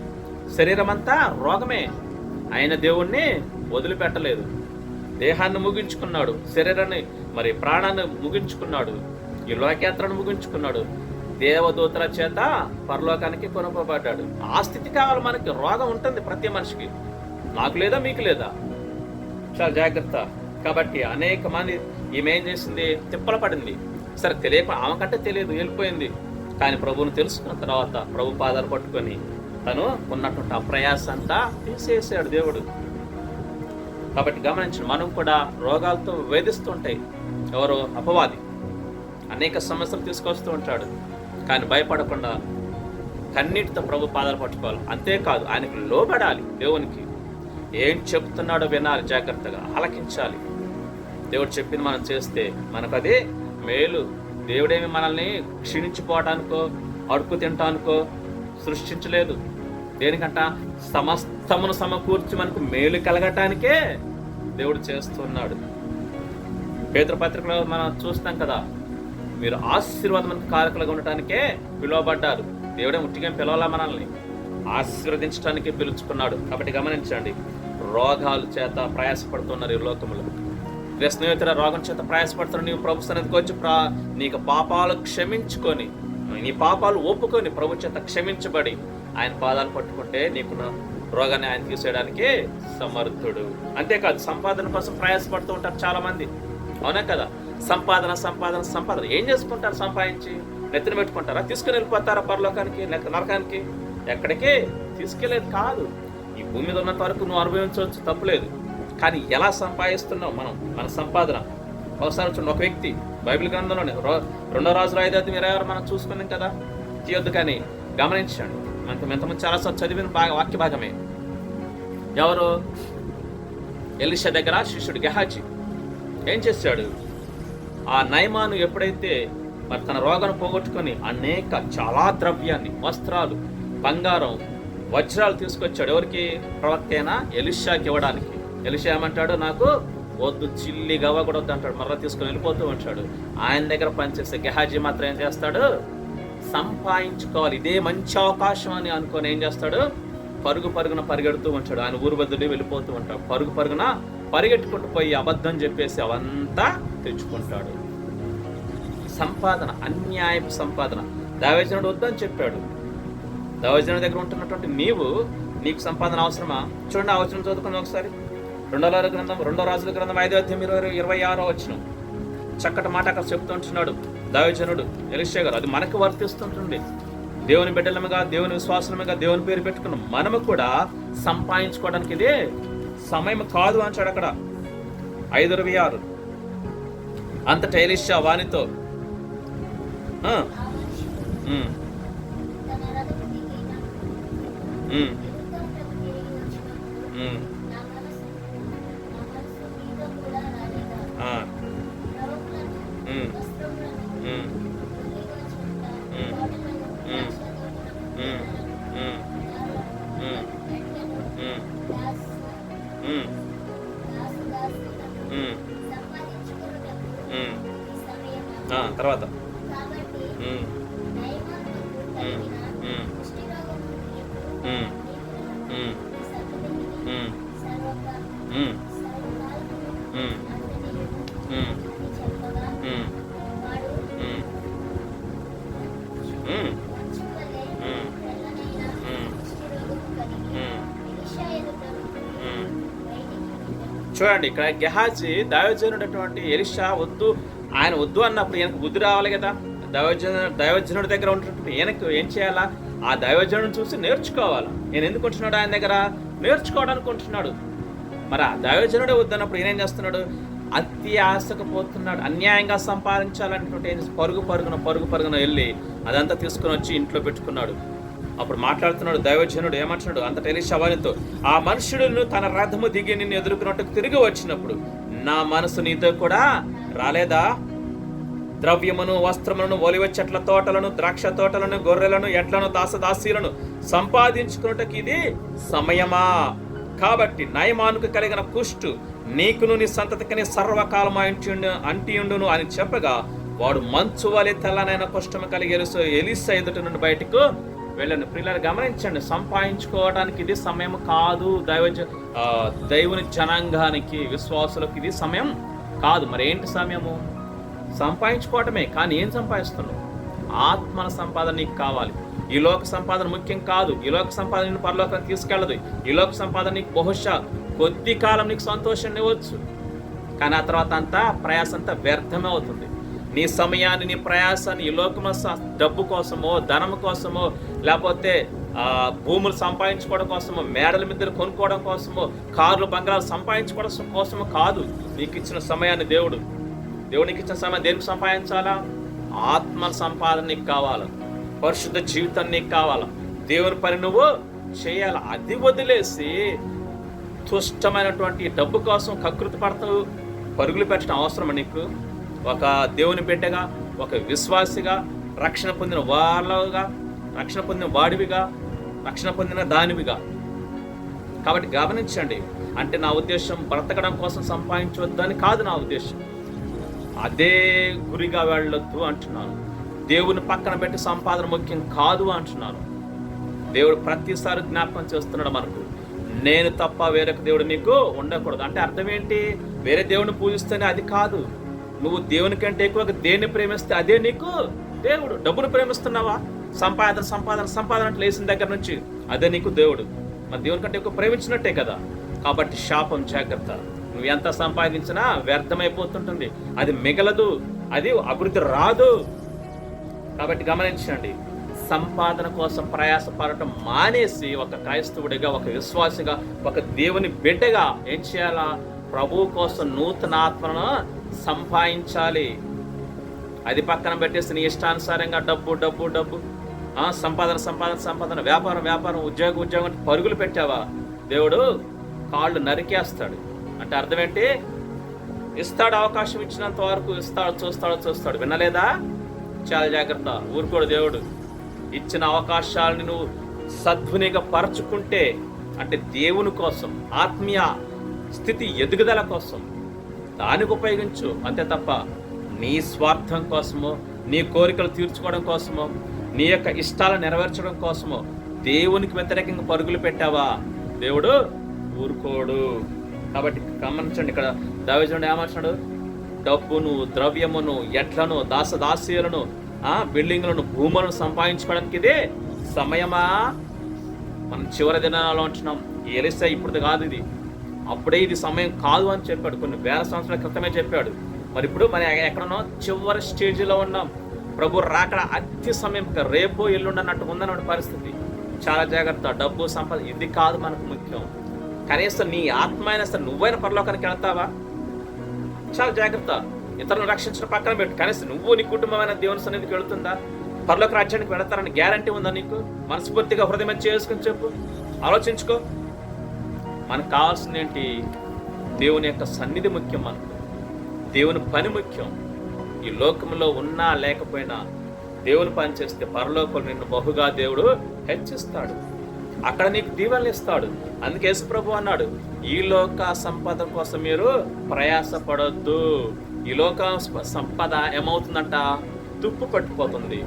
శరీరం అంతా రోగమే. ఆయన దేవుణ్ణి వదిలిపెట్టలేదు, దేహాన్ని ముగించుకున్నాడు, శరీరాన్ని మరి ప్రాణాన్ని ముగించుకున్నాడు, ఈ లోకయాత్రను ముగించుకున్నాడు. దేవదూతల చేత పరలోకానికి కొనుకోబడ్డాడు. ఆ స్థితి కావాలి మనకి. రోగం ఉంటుంది ప్రతి మనిషికి, నాకు లేదా మీకు లేదా. చాలా జాగ్రత్త. కాబట్టి అనేక మంది ఈమె ఏం చేసింది, తిప్పల పడింది. సరే తెలియక ఆమె కంటే తెలియదు, వెళ్ళిపోయింది. కానీ ప్రభువును తెలుసుకున్న తర్వాత ప్రభు పాదాలు పట్టుకొని తను ఉన్నటువంటి అప్రయాస అంతా తీసేసాడు దేవుడు. కాబట్టి గమనించండి, మనం కూడా రోగాలతో వేధిస్తుంటాయి. ఎవరో అపవాది అనేక సమస్యలు తీసుకొస్తూ ఉంటాడు. కానీ భయపడకుండా కన్నీటితో ప్రభు పాదాలు పట్టుకోవాలి. అంతేకాదు, ఆయనకి లోబడాలి. దేవునికి ఏం చెప్తున్నాడో వినాలి, జాగ్రత్తగా ఆలకించాలి. దేవుడు చెప్పింది మనం చేస్తే మనకు అదే మేలు. దేవుడేమి మనల్ని క్షీణించిపోవడానికో అడుక్కు తినటానికో సృష్టించలేదు. దేనికంట, సమస్తమును సమకూర్చి మనకు మేలు కలగటానికే దేవుడు చేస్తున్నాడు. పేతురు పత్రికలో మనం చూస్తాం కదా, మీరు ఆశీర్వాదం కారకులుగా ఉండటానికే పిలువబడ్డారు. దేవుడే ముట్టిగా పిలవాలా, మనల్ని ఆశీర్వదించడానికి పిలుచుకున్నాడు. కాబట్టి గమనించండి, రోగాల చేత ప్రయాసపడుతున్నారు ఈ లోకములో. స్నేహితుల రోగం చేత ప్రయాసపడుతున్నారు. నీవు ప్రభు సన్నిధికి వచ్చి నీకు పాపాలు క్షమించుకొని, నీ పాపాలు ఒప్పుకొని ప్రభు చేత క్షమించబడి ఆయన పాదాలు పట్టుకుంటే నీకు రోగాన్ని ఆయన తీసేయడానికి సమర్థుడు. అంతేకాదు, సంపాదన కోసం ప్రయాసపడుతూ ఉంటారు చాలా మంది, అవునా కదా? సంపాదన సంపాదన సంపాదన ఏం చేసుకుంటారు? సంపాదించి నెత్తిన పెట్టుకుంటారా? తీసుకుని వెళ్ళిపోతారా పరలోకానికి, నరకానికి? ఎక్కడికి తీసుకెళ్లేదు కాదు. ఈ భూమి మీద ఉన్నంత వరకు నువ్వు అనుభవించవచ్చు, తప్పులేదు. కానీ ఎలా సంపాదిస్తున్నావు మనం మన సంపాదన? ఒకసారి చూడండి, ఒక వ్యక్తి బైబిల్ గ్రంథంలోనే 2 రాజుల 5:26 మనం చూసుకున్నాం కదా, తీయొద్దు. కానీ గమనించండి, మనకు ఎంతమంది చాలాసార్లు చదివిన వాక్య భాగమే. ఎవరు? ఎలీషా దగ్గర శిష్యుడు గెహాజీ ఏం చేశాడు? ఆ నయమాను ఎప్పుడైతే మరి తన రోగాన్ని పోగొట్టుకొని చాలా ద్రవ్యాన్ని, వస్త్రాలు, బంగారం, వజ్రాలు తీసుకొచ్చాడు. ఎవరికి? ప్రవక్త అయినా ఎలీషాకి ఇవ్వడానికి. ఎలీషా ఏమంటాడు? నాకు వద్దు, చిల్లి గవ్వ కూడా వద్దు అంటాడు. మరలా తీసుకొని వెళ్ళిపోతూ ఉంటాడు. ఆయన దగ్గర పనిచేసే గెహాజీ మాత్రం ఏం చేస్తాడు? సంపాదించుకోవాలి, ఇదే మంచి అవకాశం అని అనుకొని ఏం చేస్తాడు? పరుగున పరిగెడుతూ ఉంటాడు. ఆయన ఊరు బదులు వెళ్ళిపోతూ ఉంటాడు. పరుగున పరిగెట్టుకుంటూ పోయి అబద్ధం చెప్పేసి అవంతా తెచ్చుకుంటాడు. సంపాదన, అన్యాయపు సంపాదన. దైవజనుడు వద్దని చెప్పాడు. దైవజనుడి దగ్గర ఉంటున్నటువంటి నీకు సంపాదన అవసరమా? చూడండి, ఆ వచనం చదువుకుని ఒకసారి. 2 రాజుల గ్రంథం 5:26 వచనం. చక్కటి మాట అక్కడ చెప్తూ ఉంటున్నాడు దైవజనుడు ఎలీషా గారు. అది మనకు వర్తిస్తుంటుంది. దేవుని బిడ్డలముగా, దేవుని విశ్వాసముగా, దేవుని పేరు పెట్టుకున్న మనము కూడా సంపాదించుకోవడానికి ఇదే సమయం కాదు అంటాడు అక్కడ 5:26. అంతటా ఎలీషా వానితో తర్వాత కాబట్టి ఉమ్, నయమాత్మకు కలిగిన ఉమ్, కుష్ఠరోగము నీకు, ఉమ్, నీకును, ఉమ్, నీ సంతతికిని ఉమ్, సర్వకాలమును ఉమ్, ఉమ్, అంతనియును ఉమ్, అని చెప్పగా ఉమ్, వాడు ఉమ్, ఉమ్, మంచు వలె ఉమ్, తెల్లనైన ఉమ్, కుష్ఠరోగము కలిగి ఉమ్, ఎలీషా ఎదుట నుండి ఉమ్. బయటికి వెళ్ళెను. చూడండి, ఇక్కడ గెహాజీ దైవజనుడటువంటి ఎలీషా ఆయన వద్దు అన్నప్పుడు ఈయనకు బుద్ధి రావాలి కదా. దైవజనుడి దగ్గర ఉన్నటువంటి ఈయనకు ఏం చేయాలా? ఆ దైవజనుడిని చూసి నేర్చుకోవాలా. ఈయన ఎందుకు ఉంటున్నాడు ఆయన దగ్గర? నేర్చుకోవడానికి ఉంటున్నాడు. మరి ఆ దైవజనుడే వద్దన్నప్పుడు ఈయన ఏం చేస్తున్నాడు? అతి ఆశకు పోతున్నాడు. అన్యాయంగా సంపాదించాలనేటువంటి పరుగు పరుగున వెళ్ళి అదంతా తీసుకుని వచ్చి ఇంట్లో పెట్టుకున్నాడు. అప్పుడు మాట్లాడుతున్నాడు దైవజనుడు, ఏమంటున్నాడు? అంతట ఎలీషా వారితో, ఆ మనుషుడును తన రథము దిగి నిన్ను ఎదుర్కొన్నట్టు తిరిగి వచ్చినప్పుడు నా మనసు నీతో కూడా రాలేదా? ద్రవ్యమును, వస్త్రములను, ఒలివ చెట్ల తోటలను, ద్రాక్ష తోటలను, గొర్రెలను, ఎడ్లను, దాసదాసీలను సంపాదించుకున్నట్టుకు ఇది సమయమా? కాబట్టి నయమానుకు కలిగిన కుష్టు నీకును నీ సంతతికి సర్వకాలం అంటియుండును అని చెప్పగా వాడు మంచు వలె తెల్లనైన కుష్ఠము కలిగి ఎలీషా ఎదుట నుండి బయటకు వెళ్ళను. పిల్లలు గమనించండి, సంపాదించుకోవడానికి ఇది సమయం కాదు. దైవుని జనాంగానికి, విశ్వాసులకు ఇది సమయం కాదు. మరి ఏంటి సమయము? సంపాదించుకోవటమే. కానీ ఏం సంపాదిస్తున్నావు? ఆత్మల సంపాదన నీకు కావాలి. ఈ లోక సంపాదన ముఖ్యం కాదు. ఈ లోక సంపాదన నిన్ను పరలోకానికి తీసుకెళ్ళదు. ఈ లోక సంపాదన నీకు బహుశా కొద్ది కాలం నీకు సంతోషాన్ని ఇవ్వచ్చు, కానీ ఆ తర్వాత అంతా ప్రయాస అంతా వ్యర్థమే అవుతుంది. నీ సమయాన్ని, నీ ప్రయాసాన్ని ఈ లోకంలో డబ్బు కోసమో, ధనం కోసమో, లేకపోతే భూములు సంపాదించుకోవడం కోసమో, మేడల మీద కొనుక్కోవడం కోసమో, కార్లు బంగారాలు సంపాదించుకోవడం కోసమో కాదు. నీకు ఇచ్చిన సమయాన్ని దేవునికి ఇచ్చిన సమయం దేనికి సంపాదించాలా? ఆత్మల సంపాదన నీకు కావాలా? పరిశుద్ధ జీవితం నీకు కావాలా? దేవుని పని నువ్వు చేయాలి. అది వదిలేసి తుష్టమైనటువంటి డబ్బు కోసం కకృతి పడతావు, పరుగులు పెట్టడం అవసరమా నీకు? ఒక దేవుని బిడ్డగా, ఒక విశ్వాసిగా, రక్షణ పొందిన వాళ్ళగా, రక్షణ పొందిన వాడివిగా, రక్షణ పొందిన దానివిగా. కాబట్టి గమనించండి, అంటే నా ఉద్దేశం బ్రతకడం కోసం సంపాదించవద్దని కాదు నా ఉద్దేశం. అదే గురిగా వెళ్ళొద్దు అంటున్నాను. దేవుని పక్కన పెట్టి సంపాదన ముఖ్యం కాదు అంటున్నాను. దేవుడు ప్రతిసారి జ్ఞాపకం చేస్తున్నాడు మనకు, నేను తప్ప వేరొక దేవుడు నీకు ఉండకూడదు. అంటే అర్థం ఏంటి? వేరే దేవుని పూజిస్తేనే అది కాదు. నువ్వు దేవుని కంటే ఎక్కువగా దేన్ని ప్రేమిస్తే అదే నీకు దేవుడు. డబ్బును ప్రేమిస్తున్నావా? సంపాదన అంటే లేచిన దగ్గర నుంచి అదే నీకు దేవుడు. మరి దేవుని కంటే ఎక్కువ ప్రేమించినట్టే కదా. కాబట్టి శాపం, జాగ్రత్త. నువ్వు ఎంత సంపాదించినా వ్యర్థమైపోతుంటుంది, అది మిగలదు, అది అభివృద్ధి రాదు. కాబట్టి గమనించండి, సంపాదన కోసం ప్రయాసపడటం మానేసి ఒక క్రైస్తవుడిగా, ఒక విశ్వాసిగా, ఒక దేవుని బిడ్డగా ఏం చేయాలా? ప్రభువు కోసం నూతన ఆత్మను సంపాదించాలి. అది పక్కన పెట్టేసి నీ ఇష్టానుసారంగా డబ్బు, సంపాదన, వ్యాపారం, ఉద్యోగం పరుగులు పెట్టావా? దేవుడు కాళ్ళు నరికేస్తాడు. అంటే అర్థం ఏంటి? ఇస్తాడు, అవకాశం ఇచ్చినంత వరకు ఇస్తాడు, చూస్తాడు. వినలేదా? చాలా జాగ్రత్త. ఊరుకోడు దేవుడు. ఇచ్చిన అవకాశాలను నువ్వు సద్వినియోగపరచుకుంటే, అంటే దేవుని కోసం, ఆత్మీయ స్థితి ఎదుగుదల కోసం దానికి ఉపయోగించు. అంతే తప్ప నీ స్వార్థం కోసమో, నీ కోరికలు తీర్చుకోవడం కోసమో, నీ యొక్క ఇష్టాలను నెరవేర్చడం కోసమో దేవునికి వ్యతిరేకంగా పరుగులు పెట్టావా? దేవుడు ఊరుకోడు. కాబట్టి గమనించండి, ఇక్కడ దావీదును ఏమంటున్నాడు? డబ్బును, ద్రవ్యమును, ఎడ్లను, దాసదాసీలను, బిల్డింగ్లను, భూములను సంపాదించుకోవడానికి ఇదే సమయమా? మనం చివరి దినాలలో ఉంటున్నాం. ఈ ఎలీషా ఇప్పుడు కాదు, ఇది అప్పుడే ఇది సమయం కాదు అని చెప్పాడు. కొన్ని వేల సంవత్సరాల క్రితమే చెప్పాడు. మరి ఇప్పుడు మనం ఎక్కడనో చివరి స్టేజ్లో ఉన్నాం. ప్రభు రాకడ అతి సమయం, రేపు ఎల్లుండన్నట్టు ఉందన్న పరిస్థితి. చాలా జాగ్రత్త. డబ్బు, సంపద ఇది కాదు మనకు ముఖ్యం. కనీసం నీ ఆత్మ అయినా సరే నువ్వైనా పరలోకానికి వెళ్తావా? చాలా జాగ్రత్త. ఇతరులను రక్షించడం పక్కన పెట్టు, కనీసం నువ్వు నీ కుటుంబమైన దేవుని సన్నిధికి వెళుతుందా? పరలోక రాజ్యానికి వెళతారని గ్యారంటీ ఉందా నీకు? మనస్ఫూర్తిగా హృదయం చేసుకుని చెప్పు, ఆలోచించుకో. మనకు కావాల్సింది ఏంటి? దేవుని యొక్క సన్నిధి ముఖ్యం. మనకు దేవుని పని ముఖ్యం. ఈ లోకంలో ఉన్నా లేకపోయినా దేవుని పని చేస్తే పరలోకంలో నిన్ను బహుగా దేవుడు హెచ్చిస్తాడు. అక్కడ నీకు దీవెనలు ఇస్తాడు. అందుకే యేసు ప్రభు అన్నాడు, ఈ లోక సంపద కోసం మీరు ప్రయాసపడొద్దు. ఈ ఈ లోక సంపద ఏమవుతుందంట, తుప్పు పట్టిపోతుంది,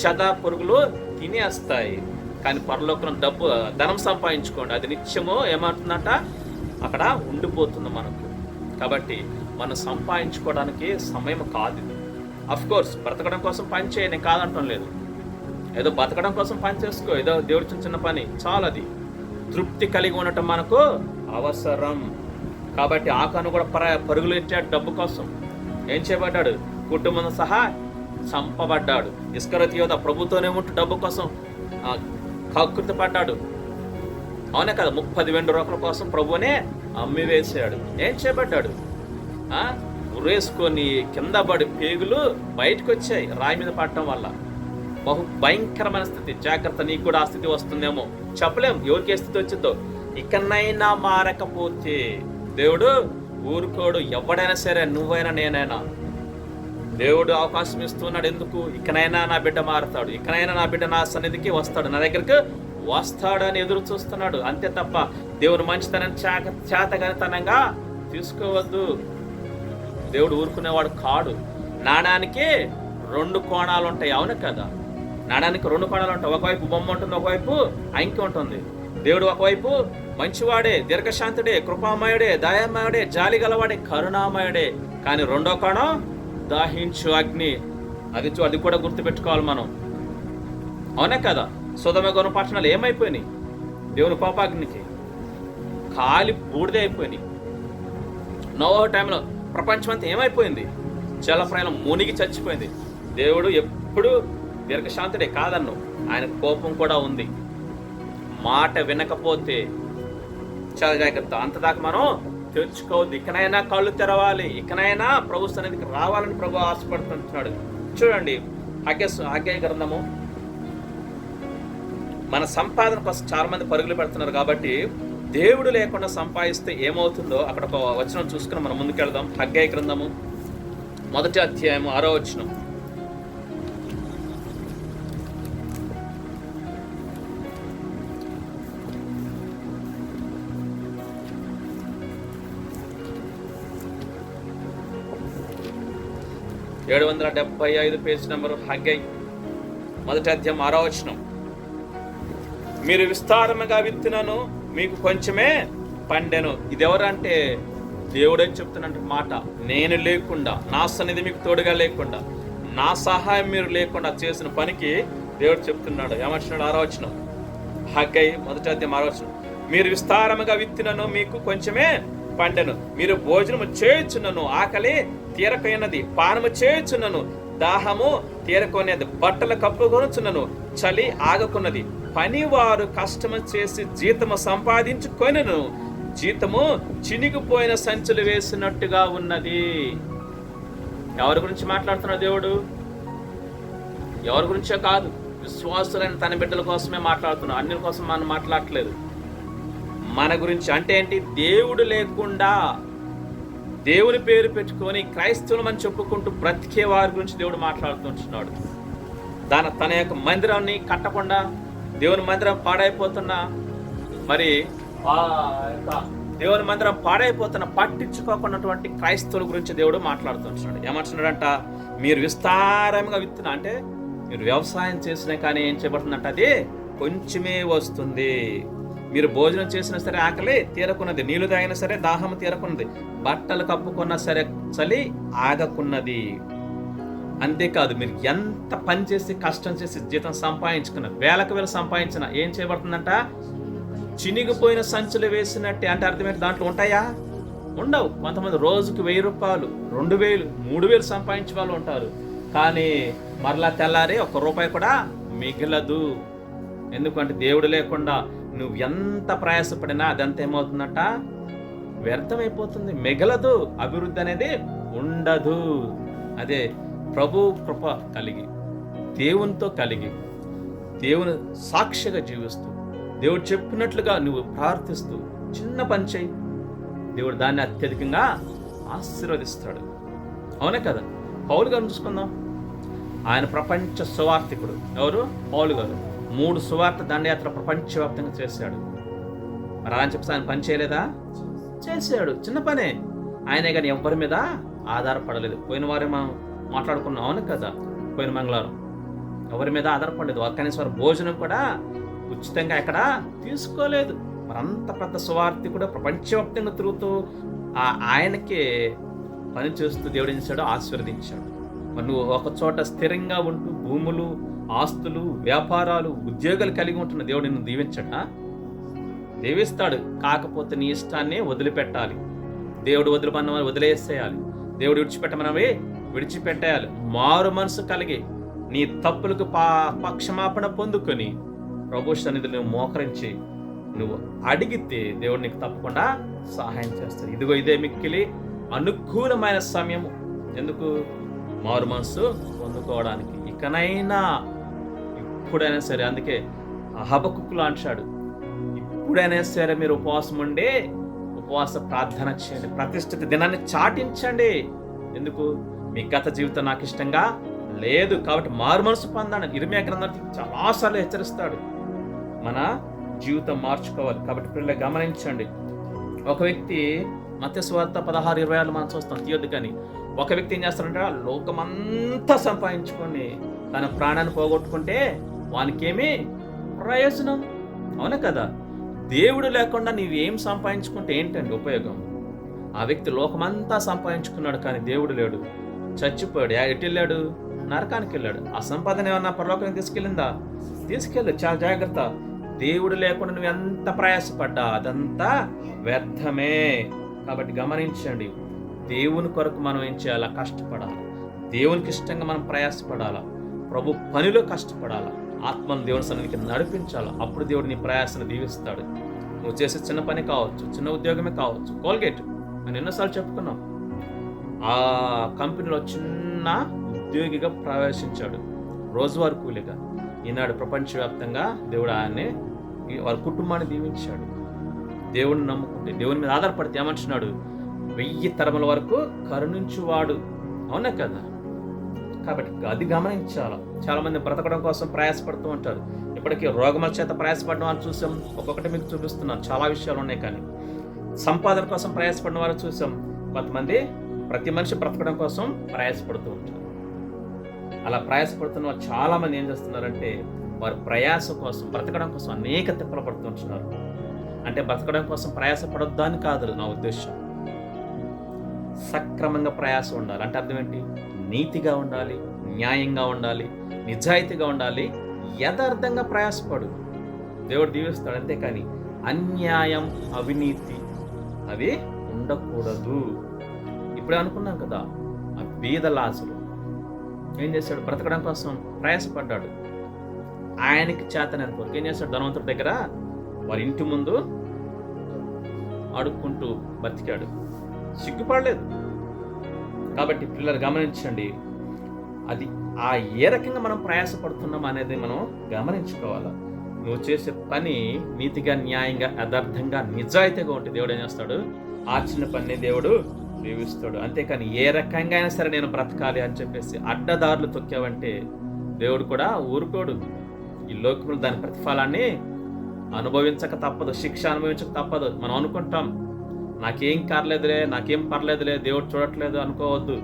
చెద పురుగులు తినేస్తాయి. కానీ పరలోకం ధనం సంపాదించుకోండి, అది నిత్యము ఏమవుతుందంట, అక్కడ ఉండిపోతుంది మనకు. కాబట్టి మనం సంపాదించుకోవడానికి సమయం కాదు ఇది. కోర్స్ బ్రతకడం కోసం పని చేయని కాదంటం లేదు, ఏదో బతకడం కోసం పని చేసుకో, ఏదో దేవుడి చిన్న పని చాలు. అది తృప్తి కలిగి ఉండటం మనకు అవసరం. కాబట్టి ఆకాను కూడా పరుగులు ఎట్టాడు డబ్బు కోసం. ఏం చేయబడ్డాడు, కుటుంబం సహా చంపబడ్డాడు. ఇస్కరియోతు యోధ ప్రభుతోనే ఉంటూ డబ్బు కోసం కకృతి పడ్డాడు. అవునే కదా, 30 వెండి రూపాయల కోసం ప్రభువునే అమ్మివేసాడు. ఏం చేయబడ్డాడు, ఉరేసుకొని కింద పడి పేగులు బయటకు వచ్చాయి రాయి మీద పడటం వల్ల. బహు భయంకరమైన స్థితి. జాగ్రత్త, నీకు కూడా ఆ స్థితి వస్తుందేమో చెప్పలేం, ఎవరికి ఏ స్థితి వచ్చిందో. ఇకనైనా మారకపోతే దేవుడు ఊరుకోడు. ఎవడైనా సరే, నువ్వైనా నేనైనా, దేవుడు అవకాశం ఇస్తున్నాడు. ఎందుకు, ఇకనైనా నా బిడ్డ మారుతాడు, ఇకనైనా నా బిడ్డ నా సన్నిధికి వస్తాడు, నా దగ్గరికి వస్తాడని ఎదురు చూస్తున్నాడు. అంతే తప్ప దేవుడు మంచితనం చేతగానితనంగా తీసుకోవద్దు. దేవుడు ఊరుకునేవాడు కాడు. నాణానికి 2 కోణాలు ఉంటాయి, అవును కదా. నాణానికి 2 కోణాలు ఉంటాయి. ఒకవైపు బొమ్మ ఉంటుంది, ఒకవైపు అంకె ఉంటుంది. దేవుడు ఒకవైపు మంచివాడే, దీర్ఘశాంతుడే, కృపామయుడే, దయామయుడే, జాలి గలవాడే, కరుణామయుడే. కానీ 2వ కోణం దాహించు అగ్ని. అది కూడా గుర్తుపెట్టుకోవాలి మనం, అవునా కదా. సొదొమ గొమొర్రా పట్టణాలు ఏమైపోయినాయి, దేవుని కోపాగ్నికి కాలి బూడిదే అయిపోయినాయి. నోవహు టైంలో ప్రపంచం అంతా ఏమైపోయింది, జలప్రయాణం మునిగి చచ్చిపోయింది. దేవుడు ఎప్పుడు దీర్ఘశాంతుడే కాదన్ను, ఆయన కోపం కూడా ఉంది. మాట వినకపోతే చాలా జాగ్రత్త. అంతదాకా మనం తెరుచుకోవద్దు. ఇకనైనా కళ్ళు తెరవాలి, ఇకనైనా ప్రభు సన్నిధికి రావాలని ప్రభు ఆశపడుతున్నాడు. చూడండి, హగ్గై గ్రంథము. మన సంపాదన కోసం చాలా మంది పరుగులు పెడుతున్నారు. కాబట్టి దేవుడు లేకుండా సంపాదిస్తే ఏమవుతుందో అక్కడ ఒక వచనం చూసుకుని మనం ముందుకెళ్దాం. హగ్గై గ్రంథము 1వ అధ్యాయము 6వ వచనం. (775) పేజ్ నెంబరు. హగ్గై 1వ అధ్యాయం 6వ వచనం. మీరు విస్తారముగా విత్తినను మీకు కొంచెమే పండెను. ఇది ఎవరంటే దేవుడని చెప్తున్న మాట. నేను లేకుండా, నా సన్నిధి మీకు తోడుగా లేకుండా, నా సహాయం మీరు లేకుండా చేసిన పనికి దేవుడు చెప్తున్నాడు. ఏమంటున్నాడు 6వ వచనం, హగ్గై 1వ అధ్యాయం 6వ వచనం. మీరు విస్తారముగా విత్తినను మీకు కొంచెమే పండెను. మీరు భోజనము చేయుచున్నను, ఆకలి తీరకైనది, పానము చేయుచున్నను, దాహము తీరకొనేది, బట్టలు కప్పుకొనుచున్నను, చలి ఆగకున్నది. పనివారు కష్టము చేసి జీతము సంపాదించుకొనెను, జీతము చినిగిపోయిన సంచులు వేసినట్టుగా ఉన్నది. ఎవరి గురించి మాట్లాడుతున్నాడు దేవుడు? ఎవరి గురించో కాదు, విశ్వాసులైన తన బిడ్డల కోసమే మాట్లాడుతున్నాడు. అన్యుల కోసం మనం మాట్లాడట్లేదు. మన గురించి. అంటే ఏంటి? దేవుడు లేకుండా దేవుని పేరు పెట్టుకొని క్రైస్తవులమని చెప్పుకుంటూ బ్రతికే వారి గురించి దేవుడు మాట్లాడుతుంటున్నాడు. తన యొక్క మందిరాన్ని కట్టకుండా దేవుని మందిరం పాడైపోతున్నా, మరి దేవుని మందిరం పాడైపోతున్న పట్టించుకోకున్నటువంటి క్రైస్తవుల గురించి దేవుడు మాట్లాడుతుంటున్నాడు. ఏమంటున్నాడంట? మీరు విస్తారంగా విత్తున, అంటే మీరు వ్యవసాయం చేసినా కానీ ఏం చేయబడుతుందంట, అది కొంచెమే వస్తుంది. మీరు భోజనం చేసినా సరే ఆకలి తీరకున్నది, నీళ్లు తాగినా సరే దాహం తీరకున్నది, బట్టలు కప్పుకున్నా సరే చలి ఆగకున్నది. అంతేకాదు, మీరు ఎంత పని చేసి కష్టం చేసి జీతం సంపాదించుకున్న, వేలకు వేలు సంపాదించిన, ఏం చేయబడుతుందంట? చినిగిపోయిన సంచులు వేసినట్టే. అంటే అర్థమైతే దాంట్లో ఉంటాయా? ఉండవు. కొంతమంది రోజుకి 1000 రూపాయలు, 2000, 3000 సంపాదించే వాళ్ళు ఉంటారు. కానీ మరలా తెల్లారి 1 రూపాయి కూడా మిగలదు. ఎందుకంటే దేవుడు లేకుండా నువ్వు ఎంత ప్రయాసపడినా అదంతా ఏమవుతుందట? వ్యర్థమైపోతుంది, మిగలదు. అభివృద్ధి అనేది ఉండదు. అదే ప్రభు కృప కలిగి, దేవునితో కలిగి, దేవుని సాక్షిగా జీవిస్తూ, దేవుడు చెప్పినట్లుగా నువ్వు ప్రార్థిస్తూ చిన్న పని చేయి, దేవుడు దాన్ని అత్యధికంగా ఆశీర్వదిస్తాడు. అవునే కదా? పౌలు గారిని చూసుకుందాం. ఆయన ప్రపంచ సువార్థికుడు. ఎవరు? పౌలు గారు. 3 సువార్త దండయాత్ర ప్రపంచవ్యాప్తంగా చేశాడు. మరి అలా చెప్పి ఆయన పని చేయలేదా? చేశాడు. చిన్న పనే. ఆయనే కానీ ఎవరి మీద ఆధారపడలేదు. పోయిన వారే మనం మాట్లాడుకున్నాం, అవును కదా, పోయిన మంగళవారం ఎవరి మీద ఆధారపడలేదు. కనీసం వారు భోజనం కూడా ఉచితంగా ఎక్కడ తీసుకోలేదు. మరంత పెద్ద సువార్థికుడు ప్రపంచవ్యాప్తంగా తిరుగుతూ ఆయనకే పని చేస్తూ దేవుడు ఏం చేశాడో ఆశీర్వదించాడు. మరి నువ్వు ఒక చోట స్థిరంగా ఉంటూ భూములు, ఆస్తులు, వ్యాపారాలు, ఉద్యోగాలు కలిగి ఉంటున్న దేవుడు నిన్ను దీవించడా? దీవిస్తాడు. కాకపోతే నీ ఇష్టాన్ని వదిలిపెట్టాలి. దేవుడు వదిలిపన్నవి వదిలేసేయాలి. దేవుడు విడిచిపెట్టమనవి విడిచిపెట్టేయాలి. మారు మనసు కలిగి నీ తప్పులకు పక్షమాపణ పొందుకొని ప్రభు సన్నిధిని నువ్వు మోకరించి నువ్వు అడిగితే దేవుడు నీకు తప్పకుండా సహాయం చేస్తాడు. ఇదిగో ఇదే మిక్కిలి అనుకూలమైన సమయము. ఎందుకు? మారు మనసు పొందుకోవడానికి. ఇకనైనా ఇప్పుడైనా సరే, అందుకే హబక్కుకులు అంటాడు, ఇప్పుడైనా సరే మీరు ఉపవాసం ఉండి ఉపవాస ప్రార్థన చేయండి, ప్రతిష్ఠిత దినాన్ని చాటించండి. ఎందుకు? మీ గత జీవితం నాకు ఇష్టంగా లేదు కాబట్టి మారు మనసు పొందండి. ఇర్మియా గ్రంథాన్ని చాలాసార్లు హెచ్చరిస్తాడు మన జీవితం మార్చుకోవాలి. కాబట్టి పిల్లలు గమనించండి. ఒక వ్యక్తి మత్తయి సువార్త 16:26 మనం చూస్తాం, తీయొద్దు కానీ, ఒక వ్యక్తి ఏం చేస్తాడంటే లోకమంతా సంపాదించుకొని తన ప్రాణాన్ని పోగొట్టుకుంటే వానికేమీ ప్రయోజనం? అవునా కదా? దేవుడు లేకుండా నీవేం సంపాదించుకుంటే ఏంటండి ఉపయోగం? ఆ వ్యక్తి లోకమంతా సంపాదించుకున్నాడు కానీ దేవుడు లేడు, చచ్చిపోయాడు. ఎటు వెళ్ళాడు? నరకానికి వెళ్ళాడు. ఆ సంపాదన ఏమన్నా పరలోకానికి తీసుకెళ్ళిందా? తీసుకెళ్ళు. చాలా జాగ్రత్త. దేవుడు లేకుండా నువ్వు ఎంత ప్రయాసపడ్డా అదంతా వ్యర్థమే. కాబట్టి గమనించండి, దేవుని కొరకు మనం ఏం చేయాలా? కష్టపడాలి. దేవునికి ఇష్టంగా మనం ప్రయాసపడాలా. ప్రభు పనిలో కష్టపడాలా. ఆత్మను దేవుని సన్నిధికి నడిపించాలా. అప్పుడు దేవుడు నీ ప్రయాసను దీవిస్తాడు. నువ్వు చేసే చిన్న పని కావచ్చు, చిన్న ఉద్యోగమే కావచ్చు. కోల్గేట్ నేను ఎన్నోసార్లు చెప్పుకున్నాం. ఆ కంపెనీలో చిన్న ఉద్యోగిగా ప్రవేశించాడు, రోజువారీ కూలిగా. ఈనాడు ప్రపంచవ్యాప్తంగా దేవుడు ఆయన్ని, వారి కుటుంబాన్ని దీవించాడు. దేవుడిని నమ్ముకుంటే, దేవుని మీద ఆధారపడితే ఏమంటున్నాడు? 1000 తరముల వరకు కరుణించువాడు. అవునా కదా? కాబట్టి అది గమనించాలి. చాలా మంది బ్రతకడం కోసం ప్రయాసపడుతూ ఉంటారు. ఇప్పటికీ రోగముల చేత ప్రయాసపడిన వారు చూసాం. ఒక్కొక్కటి మీకు చూపిస్తున్నాను, చాలా విషయాలు ఉన్నాయి. కానీ సంపాదన కోసం ప్రయాసపడిన వారు చూసాం. కొంతమంది ప్రతి మనిషి బ్రతకడం కోసం ప్రయాసపడుతూ ఉంటారు. అలా ప్రయాసపడుతున్న వారు చాలా మంది ఏం చేస్తున్నారంటే వారు ప్రయాస కోసం, బ్రతకడం కోసం అనేక తిప్పలు పడుతుంటున్నారు. అంటే బ్రతకడం కోసం ప్రయాసపడొద్దు అని కాదు నా ఉద్దేశం. సక్రమంగా ప్రయాస ఉండాలి. అంటే అర్థం ఏంటి? నీతిగా ఉండాలి, న్యాయంగా ఉండాలి, నిజాయితీగా ఉండాలి, యథార్థంగా ప్రయాసపడు, దేవుడు దీవిస్తాడు. అంతేకాని అన్యాయం, అవినీతి అవి ఉండకూడదు. ఇప్పుడే అనుకున్నాం కదా, ఆ బీద లాజరు ఏం చేశాడు? బ్రతకడం కోసం ప్రయాసపడ్డాడు. ఆయనకి చేతనైన కొరకు ఏం చేశాడు? ధనవంతుడి దగ్గర వారి ఇంటి ముందు అడుక్కుంటూ బతికాడు, సిగ్గుపడలేదు. కాబట్టి పిల్లలు గమనించండి, అది ఏ రకంగా మనం ప్రయాసపడుతున్నాం అనేది మనం గమనించుకోవాలి. నువ్వు చేసే పని నీతిగా, న్యాయంగా, యథార్థంగా, నిజాయితీగా ఉంటే దేవుడు ఏం చేస్తాడు? ఆ చిన్న పని దేవుడు దీవిస్తాడు. అంతేకాని ఏ రకంగా అయినా సరే నేను బ్రతకాలి అని చెప్పేసి అడ్డదారులు తొక్కావంటే దేవుడు కూడా ఊరుకోడు. ఈ లోకంలో దాని ప్రతిఫలాన్ని అనుభవించక తప్పదు, శిక్ష అనుభవించక తప్పదు. మనం అనుకుంటాం నాకేం కారలేదులే, నాకేం పర్లేదులే, దేవుడు చూడట్లేదు అనుకోవద్దు.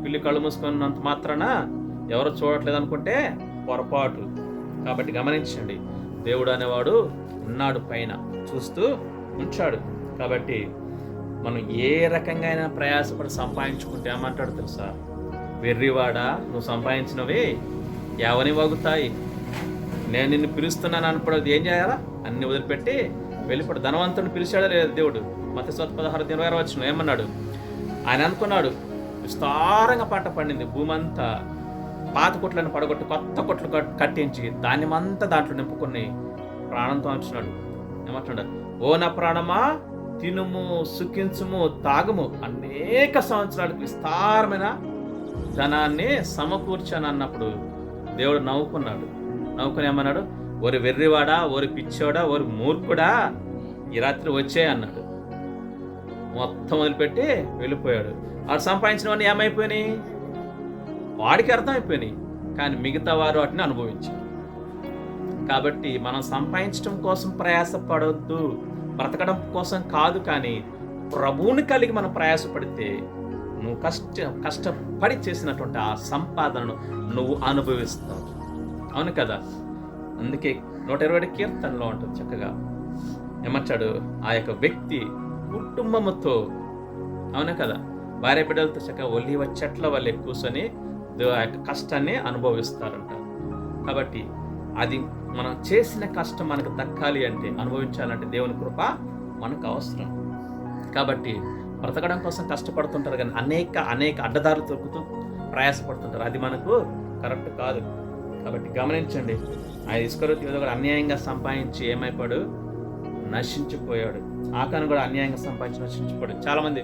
పిల్లి కళ్ళు మూసుకున్నంత మాత్రాన ఎవరు చూడట్లేదు అనుకుంటే పొరపాటు. కాబట్టి గమనించండి, దేవుడు అనేవాడు ఉన్నాడు, పైన చూస్తూ ఉంచాడు. కాబట్టి మనం ఏ రకంగా అయినా ప్రయాసపడి సంపాదించుకుంటే ఏమంటాడు తెలుసా? వెర్రివాడా, నువ్వు సంపాదించినవి ఎవని వగుతాయి, నేను నిన్ను పిలుస్తున్నాను అనుకోవద్దు. ఏం చేయాలా? అన్ని వదిలిపెట్టి వెళ్ళిపోడు. ధనవంతుడిని పిలిచాడా లేదు దేవుడు? మత్తయి 16:26 ఏమన్నాడు? ఆయన అనుకున్నాడు, విస్తారంగా పంట పండింది, భూమి అంతా, పాత కొట్లను పడగొట్టి కొత్త కొట్లు కట్టించి ధాన్యమంతా దాంట్లో నింపుకొని ప్రాణంతో అంటున్నాడు. ఏమంటున్నాడు? ఓ నా ప్రాణమా, తినుము, సుఖించుము, తాగుము, అనేక సంవత్సరాలకు విస్తారమైన ధనాన్ని సమకూర్చాను అన్నప్పుడు దేవుడు నవ్వుకున్నాడు. నవ్వుకుని ఏమన్నాడు? ఓరి వెర్రివాడా, ఓరి పిచ్చోడా, ఓరి మూర్ఖుడా, ఈ రాత్రి వచ్చే అన్నాడు. మొత్తం వదిలిపెట్టి వెళ్ళిపోయాడు. వాడు సంపాదించినవన్నీ ఏమైపోయినాయి? వాడికి అర్థమైపోయినాయి, కానీ మిగతా వారు వాటిని అనుభవించారు. కాబట్టి మనం సంపాదించడం కోసం ప్రయాసపడొద్దు, బ్రతకడం కోసం కాదు. కానీ ప్రభువుని కలిగి మనం ప్రయాసపడితే నువ్వు కష్టపడి చేసినటువంటి ఆ సంపాదనను నువ్వు అనుభవిస్తావు. అవును కదా? అందుకే 120 కీర్తనలో ఉంటుంది చక్కగా ఏమంటాడు, ఆ యొక్క వ్యక్తి కుటుంబముతో, అవును కదా, భార్య బిడ్డలతో చక్కగా ఒలివ చెట్ల వల్లే కూర్చొని ఆ యొక్క కష్టాన్ని అనుభవిస్తారంట. కాబట్టి అది మనం చేసిన కష్టం మనకు దక్కాలి అంటే, అనుభవించాలంటే దేవుని కృప మనకు అవసరం. కాబట్టి బ్రతకడం కోసం కష్టపడుతుంటారు కానీ అనేక అడ్డదారులు దొరుకుతూ ప్రయాసపడుతుంటారు. అది మనకు కరెక్ట్ కాదు. కాబట్టి గమనించండి, ఆ ఇస్కరియోతు యూదా కూడా అన్యాయంగా సంపాదించి ఏమైపోయాడు? నశించిపోయాడు. ఆకాను కూడా అన్యాయంగా సంపాదించి నశించిపోయాడు. చాలామంది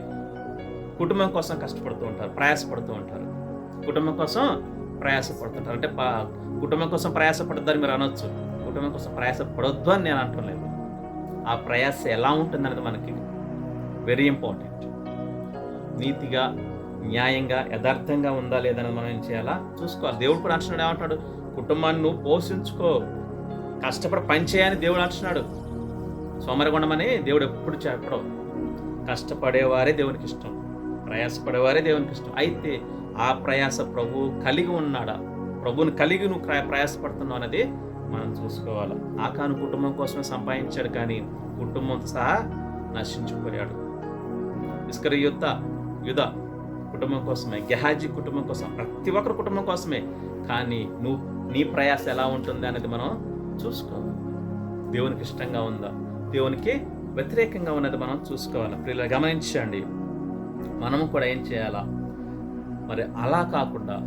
కుటుంబం కోసం కష్టపడుతూ ఉంటారు, ప్రయాసపడుతూ ఉంటారు. కుటుంబం కోసం ప్రయాసపడుతుంటారు. అంటే కుటుంబం కోసం ప్రయాసపడద్దని మీరు అనొచ్చు. కుటుంబం కోసం ప్రయాసపడొద్దు అని నేను అంటలేదు. ఆ ప్రయాస ఎలా ఉంటుంది అనేది మనకి వెరీ ఇంపార్టెంట్. నీతిగా, న్యాయంగా, యథార్థంగా ఉందా లేదనేది మనం ఏం చేయాలా చూసుకోవాలి. దేవుడు కూడా అంటున్నాడు, ఏమంటాడు? కుటుంబాన్ని నువ్వు పోషించుకో, కష్టపడి పని చేయని దేవుడు అంటున్నాడు. సోమరిగుండమని దేవుడు ఎప్పుడు చెప్పడం. కష్టపడేవారే దేవునికి ఇష్టం, ప్రయాసపడేవారే దేవునికి ఇష్టం. అయితే ఆ ప్రయాస ప్రభువు కలిగి ఉన్నాడా? ప్రభువుని కలిగి నువ్వు ప్రయాసపడుతున్నావు అనేది మనం చూసుకోవాలి. ఆకాను కుటుంబం కోసమే సంపాదించాడు కానీ కుటుంబంతో సహా నశించిపోయాడు. ఇస్కరియోతు యూదా కుటుంబం కోసమే, గెహాజీ కుటుంబం కోసం, ప్రతి ఒక్కరు కుటుంబం కోసమే. కానీ నీ ప్రయాస ఎలా ఉంటుంది అనేది మనం చూసుకోవాలి. దేవునికి ఇష్టంగా ఉందా, దేవునికి వ్యతిరేకంగా ఉన్నది మనం చూసుకోవాలి. ప్రియులు గమనించండి, మనము కూడా ఏం చేయాలా? మరి అలా కాకుండా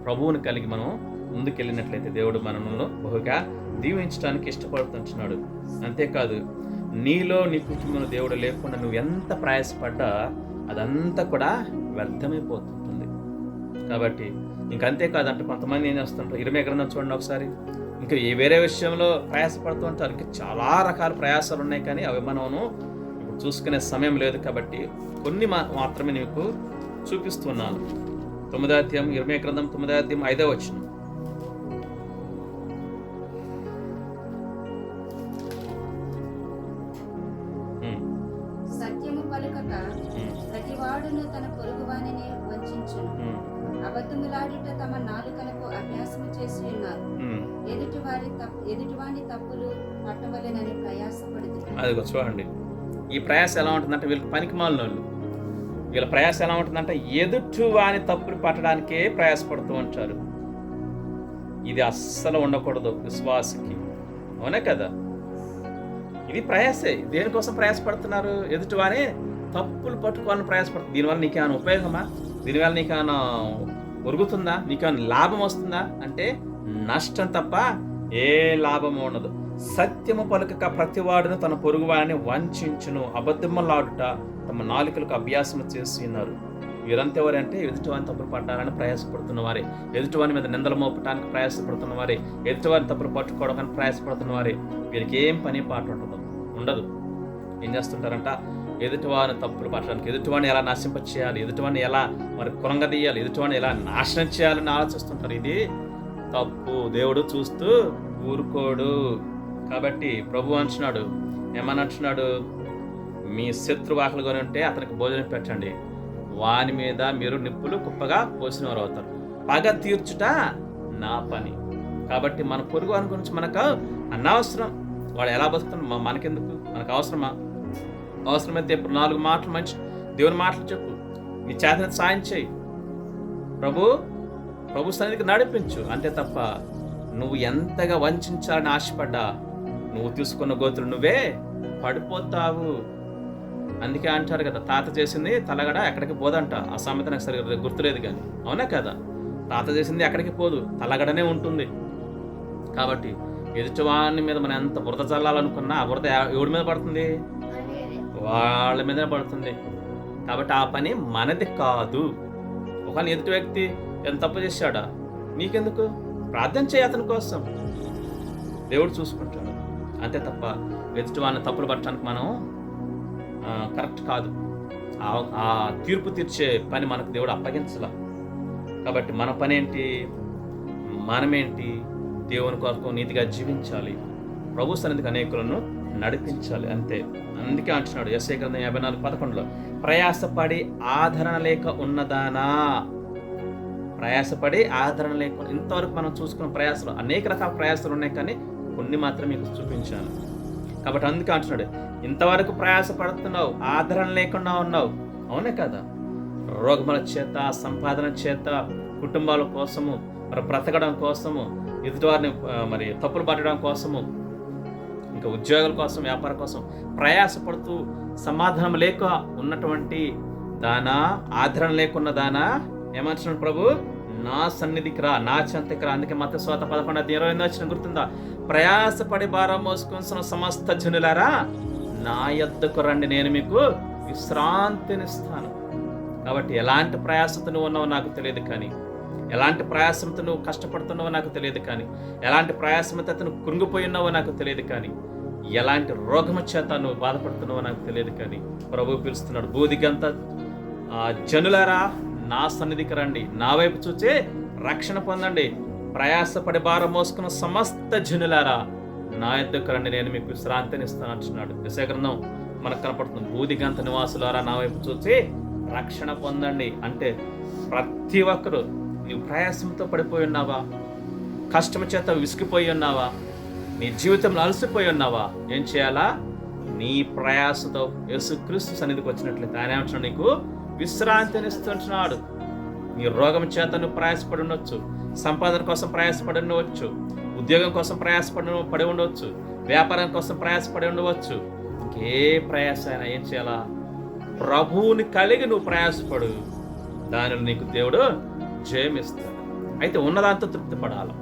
ప్రభువుని కలిగి మనం ముందుకెళ్ళినట్లయితే దేవుడు మనల్ని బహుగా దీవించడానికి ఇష్టపడుతున్నాడు. అంతేకాదు, నీలో నీ కుటుంబంలో దేవుడు లేకుండా నువ్వు ఎంత ప్రయాసపడ్డా అదంతా కూడా వ్యర్థమైపోతుంటుంది. కాబట్టి ఇంకంతేకాదు, అంటే కొంతమంది ఏం చేస్తుంటారు, ఇర్మియా గ్రంథం చూడండి ఒకసారి, ఇంకా వేరే విషయంలో ప్రయాసపడుతూ ఉంటారు. ఇంకా చాలా రకాల ప్రయాసాలు ఉన్నాయి కానీ అవి మనం ఇప్పుడు చూసుకునే సమయం లేదు. కాబట్టి కొన్ని మాత్రమే నీకు చూపిస్తున్నాను. 9వ అధ్యాయం, ఇర్మియా గ్రంథం 9వ అధ్యాయం 5వ వచనం. సత్యము పలుకక ప్రతివాడును తన పొరుగువానిని వంచించును. అబద్ధములాడుట తమ నాలుకలకు అభ్యాసము చేసి ఉన్నారు. ఎదుటివాని తప్పులు పట్టవలెనని ప్రయాసపడుతున్నారు. అదిగో చూడండి, ఈ ప్రయాస ఎలా ఉంటుందంటే, వీళ్ళకి పనికి మాలినోళ్ళు. వీళ్ళ ప్రయాస ఎలా ఉంటుందంటే ఎదుటి వాని తప్పులు పట్టడానికే ప్రయాసపడుతూ ఉంటారు. ఇది అస్సలు ఉండకూడదు విశ్వాసికి. అవునే కదా? ఇది ప్రయాసే. దేనికోసం ప్రయాసపడుతున్నారు? ఎదుటి వాని తప్పులు పట్టుకోవాలని ప్రయాసపడుతుంది. దీనివల్ల నీకేమైనా ఉపయోగమా? దీనివల్ల నీకేమైనా ఒరుగుతుందా? నీకేమైనా లాభం వస్తుందా అంటే నష్టం తప్ప ఏ లాభం ఉండదు. సత్యము పలుకక ప్రతివాడును తన పొరుగువాడిని వంచించును. అబద్ధములాడుట తమ నాలుకలకు అభ్యాసము చేసి ఉన్నారు. వీరంతా ఎవరంటే ఎదుటివాని తప్పులు పట్టాలని ప్రయాసపడుతున్న వారే, ఎదుటివాని మీద నిందలు మోపటానికి ప్రయాసపడుతున్న వారే, ఎదుటివాని తప్పులు పట్టుకోవడానికి ప్రయాసపడుతున్న వారే. వీరికి ఏం పని పాట ఉండదు. ఏం చేస్తుంటారంట? ఎదుటివాని తప్పులు పట్టడానికి, ఎదుటివాడిని ఎలా నశింప చేయాలి, ఎదుటివాడిని ఎలా మరి కురంగదీయాలి, ఎదుటివాడిని ఎలా నాశనం చేయాలని ఆలోచిస్తుంటారు. ఇది తప్పు. దేవుడు చూస్తూ ఊరుకోడు. కాబట్టి ప్రభు అంటున్నాడు, ఏమని అంటున్నాడు? మీ శత్రువు ఆకలి కొని ఉంటే అతనికి భోజనం పెట్టండి, వాని మీద మీరు నిప్పులు కుప్పగా పోసిన వారు అవుతారు. పగ తీర్చుట నా పని. కాబట్టి మన పొరుగు వాని గురించి మనకు అనవసరం. వాడు ఎలా బతుకుతున్నా మనకెందుకు? మనకు అవసరమా? అవసరమైతే ఇప్పుడు 4 మాటలు మంచి దేవుని మాటలు చెప్పు, నీ చేతన సాయం చేయి, ప్రభు సన్నిధికి నడిపించు. అంతే తప్ప నువ్వు ఎంతగా వంచాలని ఆశపడ్డా నువ్వు తీసుకున్న గోతులు నువ్వే పడిపోతావు. అందుకే అంటారు కదా, తాత చేసింది తలగడ ఎక్కడికి పోదంట. ఆ సామెత నాకు సరిగ్గా గుర్తులేదు కానీ అవునా కదా? తాత చేసింది ఎక్కడికి పోదు, తలగడనే ఉంటుంది. కాబట్టి ఎదుటివాని మీద మనం ఎంత బురద చల్లాలనుకున్నా ఆ బురద ఎవడి మీద పడుతుంది? వాళ్ళ మీదనే పడుతుంది. కాబట్టి ఆ పని మనది కాదు. ఒకవేళ ఎదుటి వ్యక్తి ఎంత తప్పు చేశాడా, నీకెందుకు? ప్రార్థన చేయి అతని కోసం, దేవుడు చూసుకుంటాడు. అంతే తప్ప ఎదుటి వాళ్ళని తప్పులు పట్టడానికి మనం కరెక్ట్ కాదు. ఆ తీర్పు తీర్చే పని మనకు దేవుడు అప్పగించలా. కాబట్టి మన పని ఏంటి? మనమేంటి? దేవుని కొరకు నీతిగా జీవించాలి, ప్రభు సన్నిధికి అనేకులను నడిపించాలి అంతే. అందుకే అంటున్నాడు యెషయా గ్రంథం 54:11 ప్రయాసపడి ఆదరణ లేక ఉన్నదానా. ప్రయాసపడి ఆదరణ లేక, ఇంతవరకు మనం చూసుకున్న ప్రయాసాలు అనేక రకాల ప్రయాసాలు ఉన్నాయి, కానీ కొన్ని మాత్రం మీకు చూపించాను. కాబట్టి అందుకే అంటున్నాడు, ఇంతవరకు ప్రయాసపడుతున్నావు, ఆదరణ లేకుండా ఉన్నావు, అవునే కదా. రోగముల చేత, సంపాదన చేత, కుటుంబాల కోసము, మరి బ్రతకడం కోసము, ఎదుటివారిని మరి తప్పులు పట్టడం కోసము, ఇంకా ఉద్యోగాల కోసం, వ్యాపారం కోసం ప్రయాసపడుతూ సమాధానం లేక ఉన్నటువంటి దానా, ఆదరణ లేకున్న దానా, ఏమంటున్నాడు ప్రభు, నా సన్నిధికి రా, నా చెంతకి రా. అందుకే మత్తయి సువార్త 11:28 గుర్తుందా, ప్రయాసపడి భారం మోసుకొనిసిన సమస్త జనులారా నా యొద్దకు రండి, నేను మీకు విశ్రాంతినిస్తాను. కాబట్టి ఎలాంటి ప్రయాసంతో నువ్వు ఉన్నావో నాకు తెలియదు, కానీ ఎలాంటి ప్రయాసంతో నువ్వు కష్టపడుతున్నావో నాకు తెలియదు, కానీ ఎలాంటి ప్రయాసంతో నువ్వు కృంగిపోయి ఉన్నావో నాకు తెలియదు, కానీ ఎలాంటి రోగము చేత నువ్వు బాధపడుతున్నావో నాకు తెలియదు, కానీ ప్రభు పిలుస్తున్నాడు, బూదిగంత జనులారా నా సన్నిధికి రండి, నా వైపు చూచి రక్షణ పొందండి. ప్రయాసపడి భారం మోసుకున్న సమస్త జనులారా నా యొద్దకు రండి, నేను మీకు విశ్రాంతిని ఇస్తాను అంటున్నాడు. యెషయా గ్రంథం మనకు కనపడుతుంది, బూదిగంత నివాసులారా నా వైపు చూచి రక్షణ పొందండి. అంటే ప్రతి ఒక్కరు, నీవు ప్రయాసంతో పడిపోయి ఉన్నావా, కష్టం చేత విసిగిపోయి ఉన్నావా, నీ జీవితంలో అలసిపోయి ఉన్నావా, ఏం చేయాలా, నీ ప్రయాసతో యేసుక్రీస్తు సన్నిధికి వచ్చినట్లయితే ఆయన ఏమంటున్నాడు, నీకు విశ్రాంతిని ఇస్తుంటున్నాడు. నీ రోగం చేత నువ్వు ప్రయాసపడి ఉండొచ్చు, సంపాదన కోసం ప్రయాసపడి ఉండవచ్చు, ఉద్యోగం కోసం పడి ఉండవచ్చు, వ్యాపారం కోసం ప్రయాసపడి ఉండవచ్చు, ఇంకే ప్రయాస అయినా ఏం చేయాలా, ప్రభువుని కలిగి నువ్వు ప్రయాసపడు, దానిలో నీకు దేవుడు జయమిస్తాడు. అయితే ఉన్నదాంతో తృప్తి పడాలి,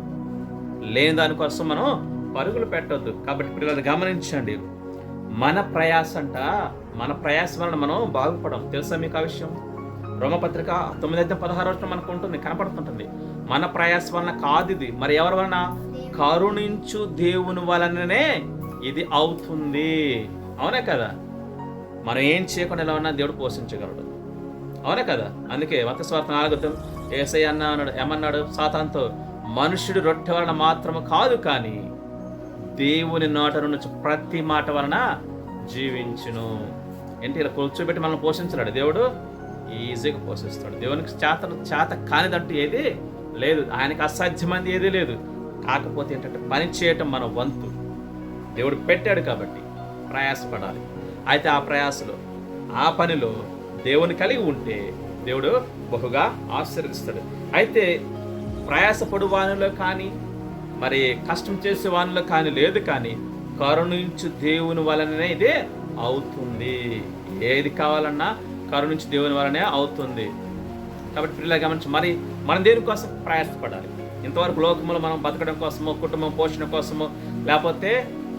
లేని దానికోసం మనం పరుగులు పెట్టొద్దు. కాబట్టి పిల్లలు గమనించండి, మన ప్రయాస వలన మనం బాగుపడం. తెలుసా మీకు ఆ విషయం? రోమపత్రిక 9:16 మనకు ఉంటుంది, కనపడుతుంటుంది. మన ప్రయాస వలన కాదు ఇది, మరి ఎవరి వలన? కరుణించు దేవుని వలననే ఇది అవుతుంది. అవునా కదా? మనం ఏం చేయకుండా ఎలా ఉన్నా దేవుడు పోషించగలడు, అవునా కదా? అందుకే మత్తయి సువార్త 4 యేసయ్య అన్నాడు, ఏమన్నాడు సాతానుతో, మనుష్యుడు రొట్టె వలన మాత్రము కాదు, కానీ దేవుని నోట నుంచి ప్రతి మాట వలన జీవించును. ఏంటి, ఇలా కూర్చోబెట్టి మనల్ని పోషించలేడు దేవుడు, ఈజీగా పోషిస్తాడు. దేవునికి చేత కానిదంటూ ఏది లేదు, ఆయనకు అసాధ్యమైంది ఏదీ లేదు. కాకపోతే ఏంటంటే పని చేయటం మన వంతు, దేవుడు పెట్టాడు కాబట్టి ప్రయాసపడాలి. అయితే ఆ ప్రయాసలో, ఆ పనిలో దేవుని కలిగి ఉంటే దేవుడు బహుగా ఆశీర్వదిస్తాడు. అయితే ప్రయాసపడు వానిలో కానీ, మరి కష్టం చేసే వానిలో కానీ లేదు, కానీ కరుణించు దేవుని వలననే ఇదే అవుతుంది. ఏది కావాలన్నా కరుణించు దేవుని వలనే అవుతుంది. కాబట్టి పిల్లలు గమనించి, మరి మనం దేనికోసం ప్రయాసపడాలి? ఇంతవరకు లోకంలో మనం బతకడం కోసమో, కుటుంబం పోషణ కోసమో, లేకపోతే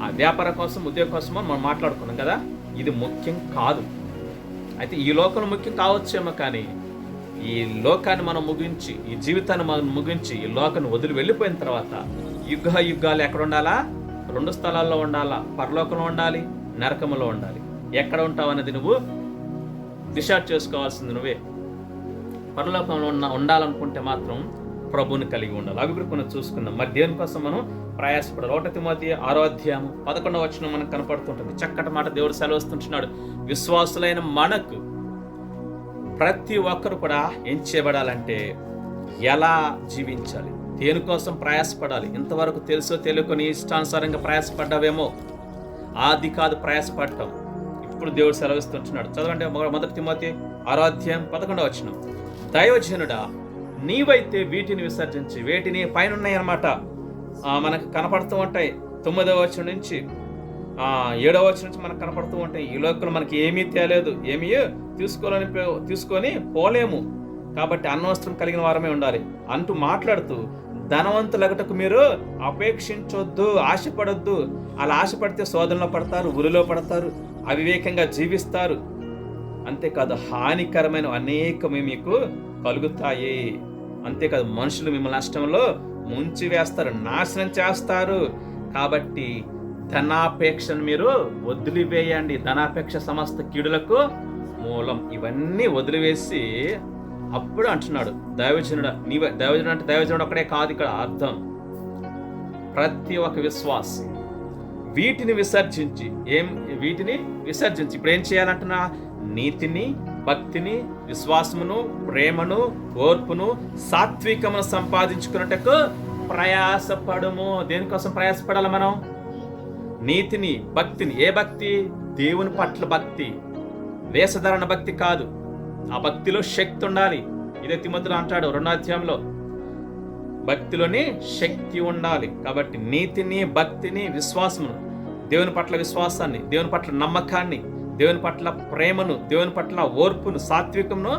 ఆ వ్యాపారం కోసం, ఉద్యోగం కోసమో మనం మాట్లాడుకున్నాం కదా. ఇది ముఖ్యం కాదు. అయితే ఈ లోకం ముఖ్యం కావచ్చేమో, కానీ ఈ లోకాన్ని మనం ముగించి, ఈ జీవితాన్ని మనం ముగించి, ఈ లోకాన్ని వదిలి వెళ్ళిపోయిన తర్వాత యుగాలు ఎక్కడ ఉండాలా? 2 స్థలాల్లో ఉండాలా. పరలోకంలో ఉండాలి, నరకంలో ఉండాలి. ఎక్కడ ఉంటావు అనేది నువ్వు డిసైడ్ చేసుకోవాల్సింది నువ్వే. పరలోకంలో ఉండాలనుకుంటే మాత్రం ప్రభువుని కలిగి ఉండాలి. అవి కూడా మనం చూసుకున్నాం. మరి దేనికోసం మనం ప్రయాసపడాలి? 1 తిమోతి 6:11 మనకు కనపడుతుంటుంది. చక్కటి మాట దేవుడు సెలవుస్తుంటున్నాడు, విశ్వాసులైన మనకు ప్రతి ఒక్కరు కూడా ఏం చేయబడాలంటే ఎలా జీవించాలి, దేనికోసం ప్రయాసపడాలి. ఇంతవరకు తెలుసో తెలియకొని ఇష్టానుసారంగా ప్రయాసపడ్డావేమో, ఆది కాదు ప్రయాసపడటం. ఇప్పుడు దేవుడు సెలవిస్తుంటున్నాడు. చదవండి 1 తిమోతి 6:11 దైవజనుడా, నీవైతే వీటిని విసర్జించి, వేటిని పైన ఉన్నాయన్నమాట, మనకు కనపడుతూ ఉంటాయి. 9వ నుంచి 7వ నుంచి మనకు కనపడుతూ ఉంటాయి. ఈ లోకంలో మనకి ఏమీ తేలేదు, ఏమీ తీసుకొని పోలేము, కాబట్టి అణ్వస్త్రం కలిగిన వారమే ఉండాలి అంటూ మాట్లాడుతూ, ధనవంతులగటకు మీరు అపేక్షించొద్దు, ఆశపడొద్దు. అలా ఆశపడితే శోధనలో పడతారు, ఉరిలో పడతారు, అవివేకంగా జీవిస్తారు. అంతేకాదు హానికరమైన అనేకమే మీకు కలుగుతాయి. అంతేకాదు మనుషులు మిమ్మల్ని నష్టంలో ముంచి వేస్తారు, నాశనం చేస్తారు. కాబట్టి ధనాపేక్షను మీరు వదిలివేయండి. ధనాపేక్ష సమస్త కీడులకు మూలం. ఇవన్నీ వదిలివేసి అప్పుడు అంటున్నాడు దైవజనుడు. దైవజనుడు అంటే దైవజనుడు ఒక్కడే కాదు, ఇక్కడ అర్థం ప్రతి ఒక్క విశ్వాసి వీటిని విసర్జించి ఇప్పుడు ఏం చేయాలంటున్నా? నీతిని, భక్తిని, విశ్వాసమును, ప్రేమను, ఓర్పును, సాత్వికమును సంపాదించుకున్నట్టుకు ప్రయాసపడము. దేనికోసం ప్రయాసపడాలి మనం? నీతిని, భక్తిని. ఏ భక్తి? దేవుని పట్ల భక్తి, వేషధారణ భక్తి కాదు. ఆ భక్తిలో శక్తి ఉండాలి. ఇదే తిమోతిలో అంటాడు 2వ అధ్యాయంలో, భక్తిలోని శక్తి ఉండాలి. కాబట్టి నీతిని, భక్తిని, విశ్వాసమును, దేవుని పట్ల విశ్వాసాన్ని, దేవుని పట్ల నమ్మకాన్ని, దేవుని పట్ల ప్రేమను, దేవుని పట్ల ఓర్పును, సాత్వికమును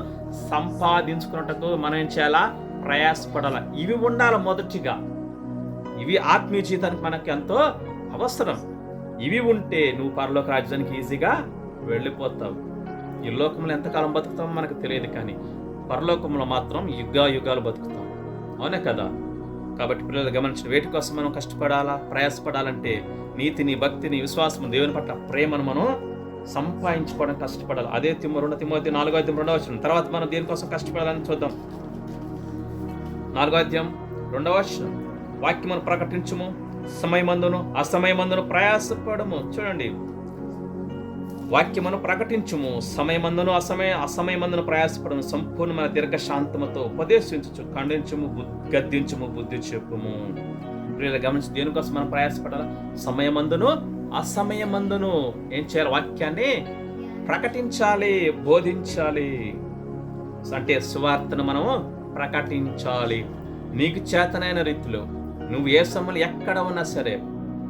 సంపాదించుకున్నట్టుకు మనం ఏం చేయాలా? ప్రయాసపడాల. ఇవి ఉండాలి మొదటిగా. ఇవి ఆత్మీయ జీవితానికి మనకి ఎంతో అవసరం. ఇవి ఉంటే నువ్వు పరలోక రాజ్యానికి ఈజీగా వెళ్ళిపోతావు. ఈ లోకంలో ఎంతకాలం బతుకుతామో మనకు తెలియదు, కానీ పరలోకంలో మాత్రం యుగాలు బతుకుతాం. అవునే కదా? కాబట్టి పిల్లలు గమనించిన వేటి కోసం మనం కష్టపడాలా, ప్రయాసపడాలంటే నీతిని, భక్తిని, విశ్వాసము, దేవుని పట్ల ప్రేమను మనం సంపాదించుకోవడం కష్టపడాలి. అదే 2 తిమోతి 4వ అధ్యాయం 2వ వచనం. తర్వాత మనం దేనికోసం కష్టపడాలని చూద్దాం. 4వ అధ్యాయం 2వ వచనం, వాక్యమును ప్రకటించుము, సమయమందును అసమయమందును ప్రయాసపడము. చూడండి, వాక్యమును ప్రకటించుము, సమయమందును అసమయమందును ప్రయాసపడము, సంపూర్ణమైన దీర్ఘశాంతముతో ఉపదేశించుచు, ఖండించుము, గద్దించుము, బుద్ధి చెప్పుము. ప్రియులు గమనించి దేనికోసం మనం ప్రయాసపడాలి? సమయమందును అసమయమందును ఏం చేయాలి? వాక్యాన్ని ప్రకటించాలి, బోధించాలి. అంటే సువార్తను మనం ప్రకటించాలి. నీకు చేతనైన రీతిలో నువ్వు ఏ సమయంలో ఎక్కడ ఉన్నా సరే,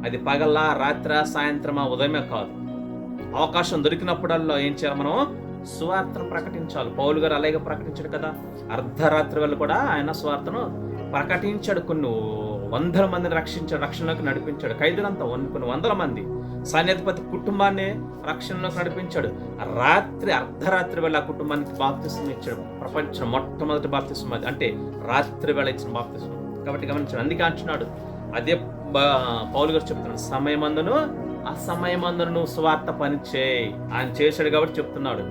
అది పగల్లా, రాత్రి, సాయంత్రమా, ఉదయమే కాదు, అవకాశం దొరికినప్పుడల్లా ఏం చేయాలి? మనం సువార్తను ప్రకటించాలి. పౌలు గారు అలాగే ప్రకటించాడు కదా. అర్ధరాత్రి వేళ కూడా ఆయన సువార్తను ప్రకటించాడు. కొన్ని వందల మందిని రక్షించాడు, రక్షణలోకి నడిపించాడు. ఖైదులంతా కొన్ని వందల మంది, సైన్యాధిపతి కుటుంబాన్ని రక్షణలోకి నడిపించాడు. అర్ధరాత్రి వేళ ఆ కుటుంబానికి బాప్తిస్మం ఇచ్చాడు. ప్రపంచం మొట్టమొదటి బాప్తిస్మం అది, అంటే రాత్రి వేళ ఇచ్చిన బాప్తిస్మం. కాబట్టి గమనించాడు. అందుకే అంటున్నాడు, అదే పౌలు గారు చెప్తున్నాడు, సమయమందును అసమయమందును నువ్వు స్వార్థ పని చేయి. ఆయన చేశాడు కాబట్టి చెప్తున్నాడు.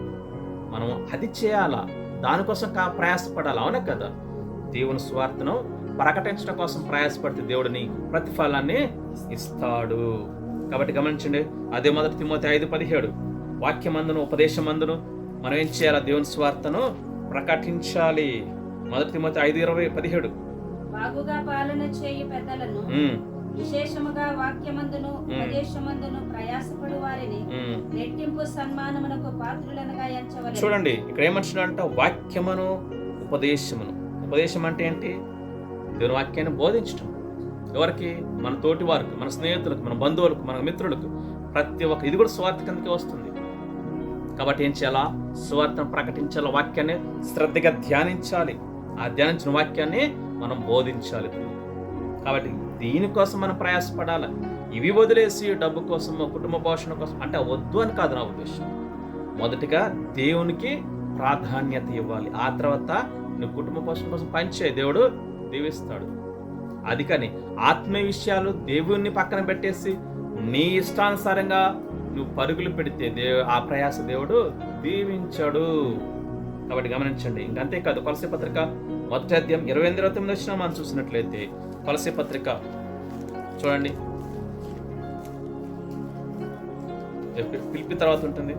మనం అది చేయాలా, దానికోసం ప్రయాసపడాలి. అవునే కదా? దేవుని స్వార్థను ప్రకటించడం కోసం ప్రయాసపడితే దేవుడిని ప్రతిఫలాన్ని ఇస్తాడు. కాబట్టి గమనించండి, అదే 1 తిమోతి 5:17, వాక్యమందును ఉపదేశమందును మనం ఏం చేయాలి? దేవుని స్వార్థను ప్రకటించాలి. 1 తిమోతి 5:17, బాగుగా పాలన చేయు పెద్దలను, విశేషముగా వాక్యమందును ఉపదేశమందును ప్రయాసపడు వారిని రెట్టింపు సన్మానమునకు పాత్రులనుగా ఎంచవలెను. చూడండి, ఇక్కడ ఏమంటున్నాడంట? వాక్యమును ఉపదేశమును. ఉపదేశం అంటే ఏంటి? దేవుని వాక్యాన్ని బోధించడం. ఎవరికి? మన తోటి వారికి, మన స్నేహితులకు, మన బంధువులకు, మన మిత్రులకు, ప్రతి ఒక్క. ఇది కూడా స్వార్థ కిందకే వస్తుంది. కాబట్టి ఏం చేయాలా? స్వార్థను ప్రకటించాలి, వాక్యాన్ని శ్రద్ధగా ధ్యానించాలి. ఆ ధ్యానించిన వాక్యాన్ని మనం బోధించాలి. కాబట్టి దీనికోసం మనం ప్రయాసపడాలి. ఇవి వదిలేసి డబ్బు కోసమో, కుటుంబ పోషణ కోసం అంటే వద్దు అని కాదు నా ఉద్దేశం. మొదటిగా దేవునికి ప్రాధాన్యత ఇవ్వాలి. ఆ తర్వాత నువ్వు కుటుంబ పోషణ కోసం పనిచేయ, దేవుడు దీవిస్తాడు. అది కానీ ఆత్మీయ విషయాలు దేవుణ్ణి పక్కన పెట్టేసి నీ ఇష్టానుసారంగా నువ్వు పరుగులు పెడితే ఆ ప్రయాస దేవుడు దీవించాడు. కాబట్టి గమనించండి. ఇంకంతేకాదు, కొలసీ పత్రిక 1వ అధ్యాయం 28-29 వచ్చిన మనం చూసినట్లయితే, కొలసీ పత్రిక చూడండి, పిలిపి తర్వాత ఉంటుంది.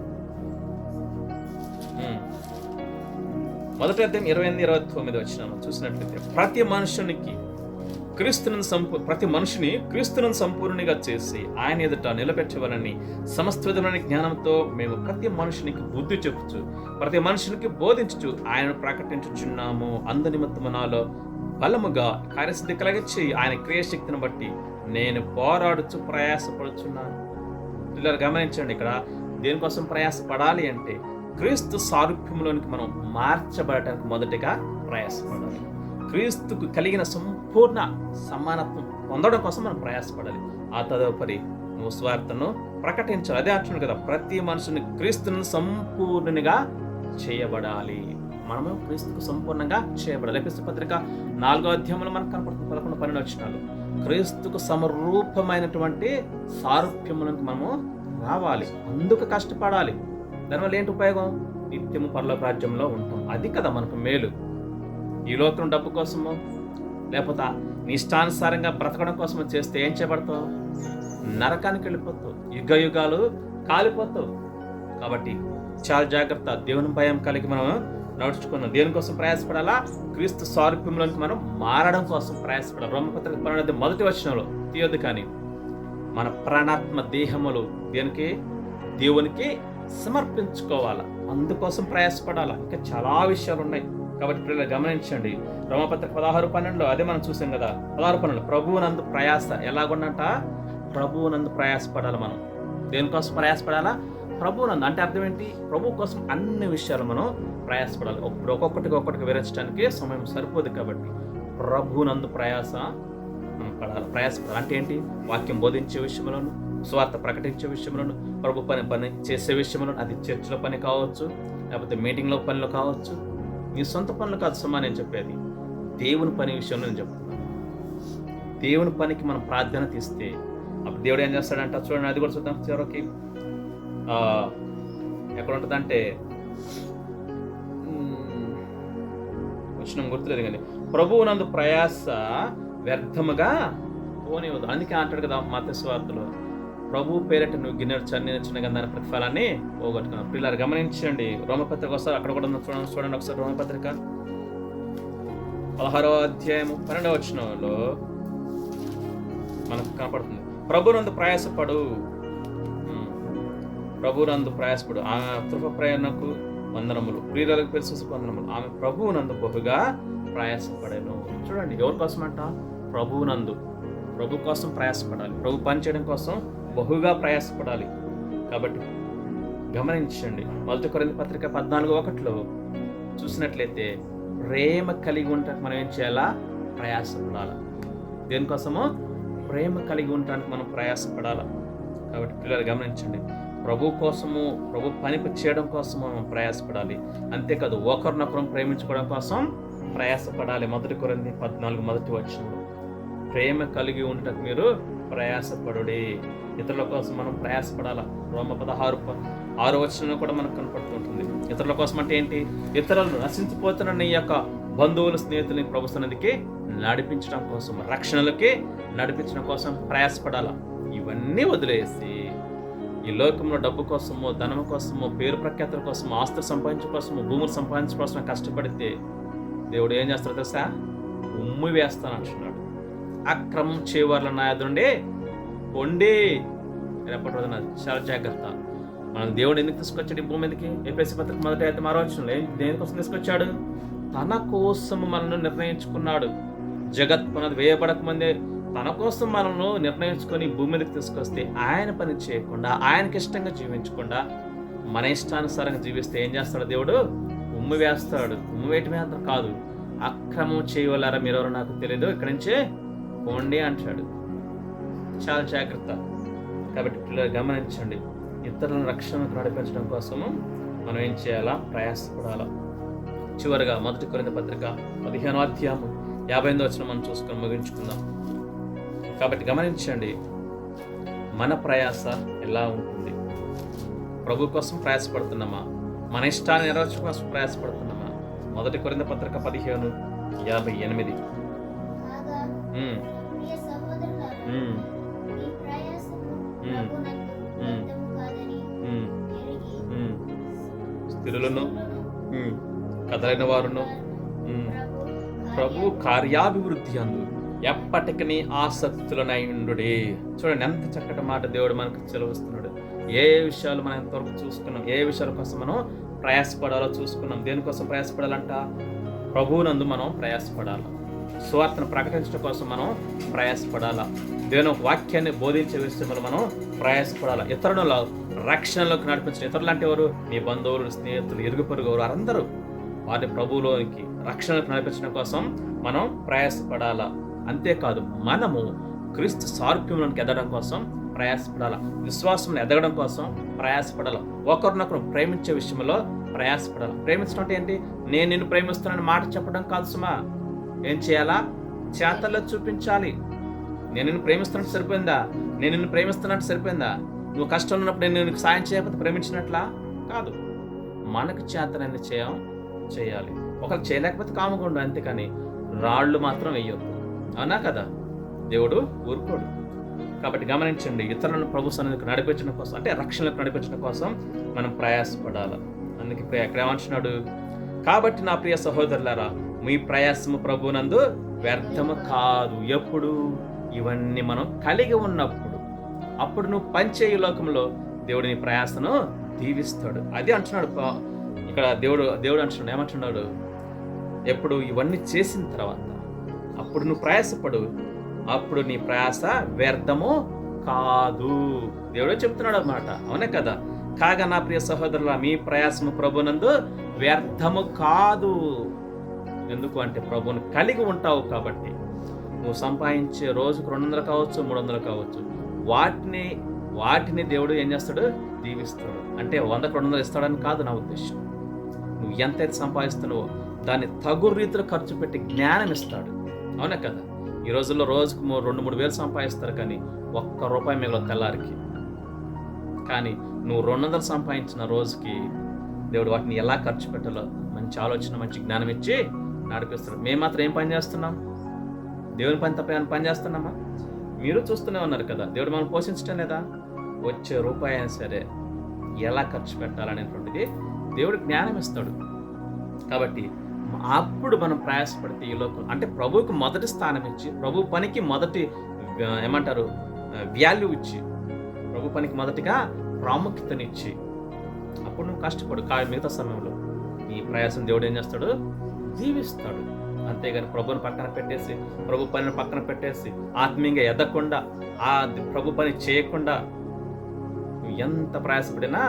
1వ అధ్యాయం 28-29 వచ్చిన మనం చూసినట్లయితే, ప్రతి మనిషిని క్రీస్తును సంపూర్ణిగా చేసి ఆయన ఎదుట నిలబెట్టవాలని సమస్త విధమైన జ్ఞానంతో మేము ప్రతి మనుషునికి బుద్ధి చెప్పుచు, ప్రతి మనుషునికి బోధించుచు ఆయనను ప్రకటించుచున్నాము. అందునిమిత్తము నాలో బలముగా కార్యసిద్ధి కలిగించి ఆయన క్రియాశక్తిని బట్టి నేను పోరాడుచు ప్రయాసపడుచున్నాను. పిల్లలు గమనించండి, ఇక్కడ దేనికోసం ప్రయాసపడాలి అంటే క్రీస్తు సారూప్యంలోనికి మనం మార్చబడటానికి మొదటిగా ప్రయాసపడాలి. క్రీస్తుకు కలిగిన సంపూర్ణ సమానత్వం పొందడం కోసం మనం ప్రయాసపడాలి. ఆ తదుపరి నువ్వు స్వార్థను ప్రకటించాలి. అదే అంటున్నాడు కదా, ప్రతి మనుషుని క్రీస్తును సంపూర్ణంగా చేయబడాలి. మనము క్రీస్తుకు సంపూర్ణంగా చేయబడాలి. ఎఫెసీ పత్రిక 4వ అధ్యాయంలో మనకు కనపడుతుంది 11-12 వచనాలు. క్రీస్తుకు సమరూపమైనటువంటి సారూప్యములకు మనము రావాలి. అందుకు కష్టపడాలి. దానివల్ల ఏంటి ఉపయోగం? నిత్యము పరలోక రాజ్యంలో ఉంటాం. అది కదా మనకు మేలు. ఈ లోకం డబ్బు కోసమో, లేకపోతే నీ ఇష్టానుసారంగా బ్రతకడం కోసం చేస్తే ఏం చేయబడతావు? నరకానికి వెళ్ళిపోతావు, యుగ యుగాలు కాలిపోతావు. కాబట్టి చాలా జాగ్రత్త. దేవుని భయం కలిగి మనం నడుచుకున్నాం. దేనికోసం ప్రయాసపడాలా? క్రీస్తు సారూప్యంలోనికి మనం మారడం కోసం ప్రయాసపడాలి. రోమపత్రిక 12 మొదటి వచనంలో తీయొద్దు, కానీ మన ప్రాణాత్మ దేహములు దేవునికి సమర్పించుకోవాలా, అందుకోసం ప్రయాసపడాలా. ఇంకా చాలా విషయాలు ఉన్నాయి. కాబట్టి పిల్లలు గమనించండి. రోమపత్రిక 16:12 అదే మనం చూసాం కదా. 16:12 ప్రభువునందు ప్రయాస ఎలాగుండంట? ప్రభువునందు ప్రయాసపడాలి. మనం దేనికోసం ప్రయాసపడాలా? ప్రభువునందు. అంటే అర్థం ఏంటి? ప్రభు కోసం అన్ని విషయాలు మనం ప్రయాసపడాలి. ఇప్పుడు ఒక్కొక్కటికి వివరించడానికి సమయం సరిపోదు. కాబట్టి ప్రభువునందు ప్రయాసపడాలి అంటే ఏంటి? వాక్యం బోధించే విషయంలోను, స్వార్థ ప్రకటించే విషయంలోను, ప్రభు పని చేసే విషయంలోను, అది చర్చిలో పని కావచ్చు, లేకపోతే మీటింగ్లో పనులు కావచ్చు. నీ సొంత పనులు కాదు సుమా నేను చెప్పేది, దేవుని పని విషయంలో నేను చెప్తున్నాను. దేవుని పనికి మనం ప్రాధాన్యత ఇస్తే అప్పుడు దేవుడు ఏం చేస్తాడంట? చూడండి, అది కూడా చూద్దాం చివరికి. ఎక్కడ ఉంటుందంటే వచ్చిన గుర్తులేదు, కానీ ప్రభువునందు ప్రయాస వ్యర్థముగా పోనివ్వదు. అందుకే అంటాడు కదా మత్తయి సువార్తలో, ప్రభు పేరట నువ్వు గిన్నెడు చిన్న దాని ప్రతిఫలాన్ని పోగొట్టుకున్నావు. పిల్లలు గమనించండి. రోమపత్రిక వస్తారు, అక్కడ కూడా చూడండి ఒకసారి. రోమపత్రిక 16వ అధ్యాయము 12వ వచనంలో మనకు కనపడుతుంది, ప్రభునందు ప్రయాసపడు, ఆమె కృప ప్రయాణకు వందనములు, ప్రియులకు పెరుసు వందనములు, ఆమె ప్రభువునందు బహుగా ప్రయాసపడేను. చూడండి, ఎవరి కోసం అంట? ప్రభువునందు. ప్రభు కోసం ప్రయాసపడాలి, ప్రభు పని చేయడం కోసం బహుగా ప్రయాసపడాలి. కాబట్టి గమనించండి. 1 కొరింథీ పత్రిక 14:1 చూసినట్లయితే ప్రేమ కలిగి ఉండటానికి మనం ఏం చేయాలా? ప్రయాసపడాలి. దేనికోసము? ప్రేమ కలిగి ఉండటానికి మనం ప్రయాసపడాలి. కాబట్టి పిల్లలు గమనించండి, ప్రభు కోసము, ప్రభు పని చేయడం కోసము మనం ప్రయాసపడాలి. అంతేకాదు ఒకరినొకరు ప్రేమించుకోవడం కోసం ప్రయాసపడాలి. 1 కొరింథీ 14 మొదటి వచనంలో ప్రేమ కలిగి ఉండటకు మీరు ప్రయాసపడుడి. ఇతరుల కోసం మనం ప్రయాసపడాలా. రోమ 16:6 వచనంలో కూడా మనకు కనపడుతుంటుంది. ఇతరుల కోసం అంటే ఏంటి? ఇతరులు నశించిపోతున్న నీ యొక్క బంధువులు, స్నేహితులని ప్రభు సన్నిధికి నడిపించడం కోసం, రక్షణలకి నడిపించడం కోసం ప్రయాసపడాలా. ఇవన్నీ వదిలేసి ఈ లోకంలో డబ్బు కోసమో, ధనం కోసమో, పేరు ప్రఖ్యాతుల కోసమో, ఆస్తులు సంపాదించడం కోసమో, భూములు సంపాదించడం కోసం కష్టపడితే దేవుడు ఏం చేస్తాడో తెలుసా? ఉమ్మి వేస్తాను అంటున్నాడు. అక్రమం చేయవాళ్ళ నా ఎదురుండే పొండి. రేపటి రోజున చాలా జాగ్రత్త. మనం దేవుడు ఎందుకు తీసుకొచ్చాడు ఈ భూమి మీదకి? ఎఫెసీ పత్రిక 1:6 దేనికోసం తీసుకొచ్చాడు? తన కోసము మనల్ని నిర్ణయించుకున్నాడు. జగత్ పునాది వేయబడక ముందే తన కోసం మనల్ని నిర్ణయించుకొని భూమి మీదకి తీసుకొస్తే, ఆయన పని చేయకుండా, ఆయనకి ఇష్టంగా జీవించకుండా మన ఇష్టానుసారంగా జీవిస్తే ఏం చేస్తాడు దేవుడు? ఉమ్మి వేస్తాడు. ఉమ్మి వేయటమే అంత కాదు, అక్రమం చేయవలారా మీరెవరో నాకు తెలియదు, ఇక్కడి నుంచే పోండి అంటాడు. చాలా జాగ్రత్త. కాబట్టి పిల్లలు గమనించండి, ఇతరులను రక్షణకు నడిపించడం కోసము మనం ఏం చేయాలా? ప్రయాసపడాలా. చివరిగా 1 కొరింథీ పత్రిక 15వ అధ్యాయము 58వ వచనం మనం చూసుకొని ముగించుకుందాం. కాబట్టి గమనించండి, మన ప్రయాస ఎలా ఉంటుంది? ప్రభు కోసం ప్రయాసపడుతున్నామా? మన ఇష్టాన్ని నెరవేర్చడం కోసం ప్రయాసపడుతున్నామా? 1 కొరింథీ పత్రిక 15:58. స్థిరులను కదలైన వారును ప్రభు కార్యాభివృద్ధి అందు ఎప్పటికీ ఆసక్తులనైండుడి. చూడండి ఎంత చక్కటి మాట దేవుడు మనకు సెలవిస్తున్నాడు. ఏ విషయాలు మనం ఎంతవరకు చూసుకున్నాం, ఏ విషయాల కోసం మనం ప్రయాసపడాలో చూసుకున్నాం. దేనికోసం ప్రయాసపడాలంట? ప్రభువునందు మనం ప్రయాసపడాలి. సువార్తను ప్రకటించడం కోసం మనం ప్రయాసపడాలా. దేవుని వాక్యాన్ని బోధించే విషయంలో మనం ప్రయాసపడాలి. ఇతరుల రక్షణలోకి నడిపించిన ఇతరులు అంటే ఎవరు? నీ బంధువులు, స్నేహితులు, ఇరుగు పొరుగు వారందరూ వారిని ప్రభువులోనికి రక్షణకు నడిపించడం కోసం మనం ప్రయాసపడాలా. అంతేకాదు మనము క్రీస్తు సారూప్యంలోనికి ఎదగడం కోసం ప్రయాసపడాలి. విశ్వాసంలో ఎదగడం కోసం ప్రయాసపడాలి. ఒకరినొకరు ప్రేమించే విషయంలో ప్రయాసపడాలి. ప్రేమించడం అంటే ఏంటి? నేను నిన్ను ప్రేమిస్తున్నానని మాట చెప్పడం కాదు సుమా. ఏం చేయాలా? చేతల్లో చూపించాలి. నేను నిన్ను ప్రేమిస్తున్నట్టు సరిపోయిందా? నేను నిన్ను ప్రేమిస్తున్నట్టు సరిపోయిందా? నువ్వు కష్టంలో ఉన్నప్పుడు నేను నీకు సాయం చేయకపోతే ప్రేమించినట్లా కాదు. మనకు చేతనని చేయాలి. ఒకరు చేయలేకపోతే కాముగా ఉండు, అంతేకాని రాళ్ళు మాత్రం వేయొద్దు. అవునా కదా? దేవుడు ఊరుకోడు. కాబట్టి గమనించండి, ఇతరులను ప్రభు సన్నిధికి నడిపించడం కోసం, అంటే రక్షణకు నడిపించడం కోసం మనం ప్రయాసపడాలి. అందుకే ఇక్కడ ఏమంటున్నాడు, కాబట్టి నా ప్రియ సహోదరులారా, మీ ప్రయాసము ప్రభునందు వ్యర్థము కాదు. ఎప్పుడు? ఇవన్నీ మనం కలిగి ఉన్నప్పుడు. అప్పుడు నువ్వు పనిచేయ లోకంలో దేవుడు నీ ప్రయాసను దీవిస్తాడు. అది అంటున్నాడు ఇక్కడ దేవుడు అంటున్నాడు. ఏమంటున్నాడు? ఎప్పుడు? ఇవన్నీ చేసిన తర్వాత అప్పుడు నువ్వు ప్రయాసపడు, అప్పుడు నీ ప్రయాస వ్యర్థము కాదు. దేవుడే చెప్తున్నాడు అన్నమాట. అవునే కదా? కాగా నా ప్రియ సహోదరుల, మీ ప్రయాసము ప్రభునందు వ్యర్థము కాదు. ఎందుకు అంటే ప్రభువును కలిగి ఉంటావు కాబట్టి. నువ్వు సంపాదించే రోజుకు 200 కావచ్చు, 300 కావచ్చు, వాటిని దేవుడు ఏం చేస్తాడు? దీవిస్తాడు. అంటే 100కు 200 ఇస్తాడని కాదు నా ఉద్దేశం. నువ్వు ఎంతైతే సంపాదిస్తున్నావో దాన్ని తగు రీతిలో ఖర్చు పెట్టి జ్ఞానం ఇస్తాడు. అవునా కదా? ఈ రోజుల్లో రోజుకు 2-3 వేలు సంపాదిస్తారు, కానీ ₹1 మిగలదు తెల్లారికి. కానీ నువ్వు 200 సంపాదించిన రోజుకి దేవుడు వాటిని ఎలా ఖర్చు పెట్టాలో మంచి ఆలోచన, మంచి జ్ఞానం ఇచ్చి నడిపిస్తాడు. మేము మాత్రం ఏం పని చేస్తున్నాం? దేవుని పని తప్ప ఏమైనా పని చేస్తున్నామా? మీరు చూస్తూనే ఉన్నారు కదా, దేవుడు మనం పోషించడం లేదా? వచ్చే రూపాయి అయినా సరే ఎలా ఖర్చు పెట్టాలనేటువంటిది దేవుడు జ్ఞానం ఇస్తాడు. కాబట్టి అప్పుడు మనం ప్రయాసపడితే ఈ లోకం, అంటే ప్రభువుకు మొదటి స్థానం ఇచ్చి, ప్రభు పనికి మొదటి వాల్యూ ఇచ్చి, ప్రభు పనికి మొదటిగా ప్రాముఖ్యతనిచ్చి, అప్పుడు నువ్వు కష్టపడు. మిగతా సమయంలో నీ ప్రయాసం దేవుడు ఏం చేస్తాడు? జీవిస్తాడు. అంతేగాని ప్రభుని పక్కన పెట్టేసి, ప్రభు పనిని పక్కన పెట్టేసి, ఆత్మీయంగా ఎదగకుండా, ఆ ప్రభు పని చేయకుండా నువ్వు ఎంత ప్రయాసపడినా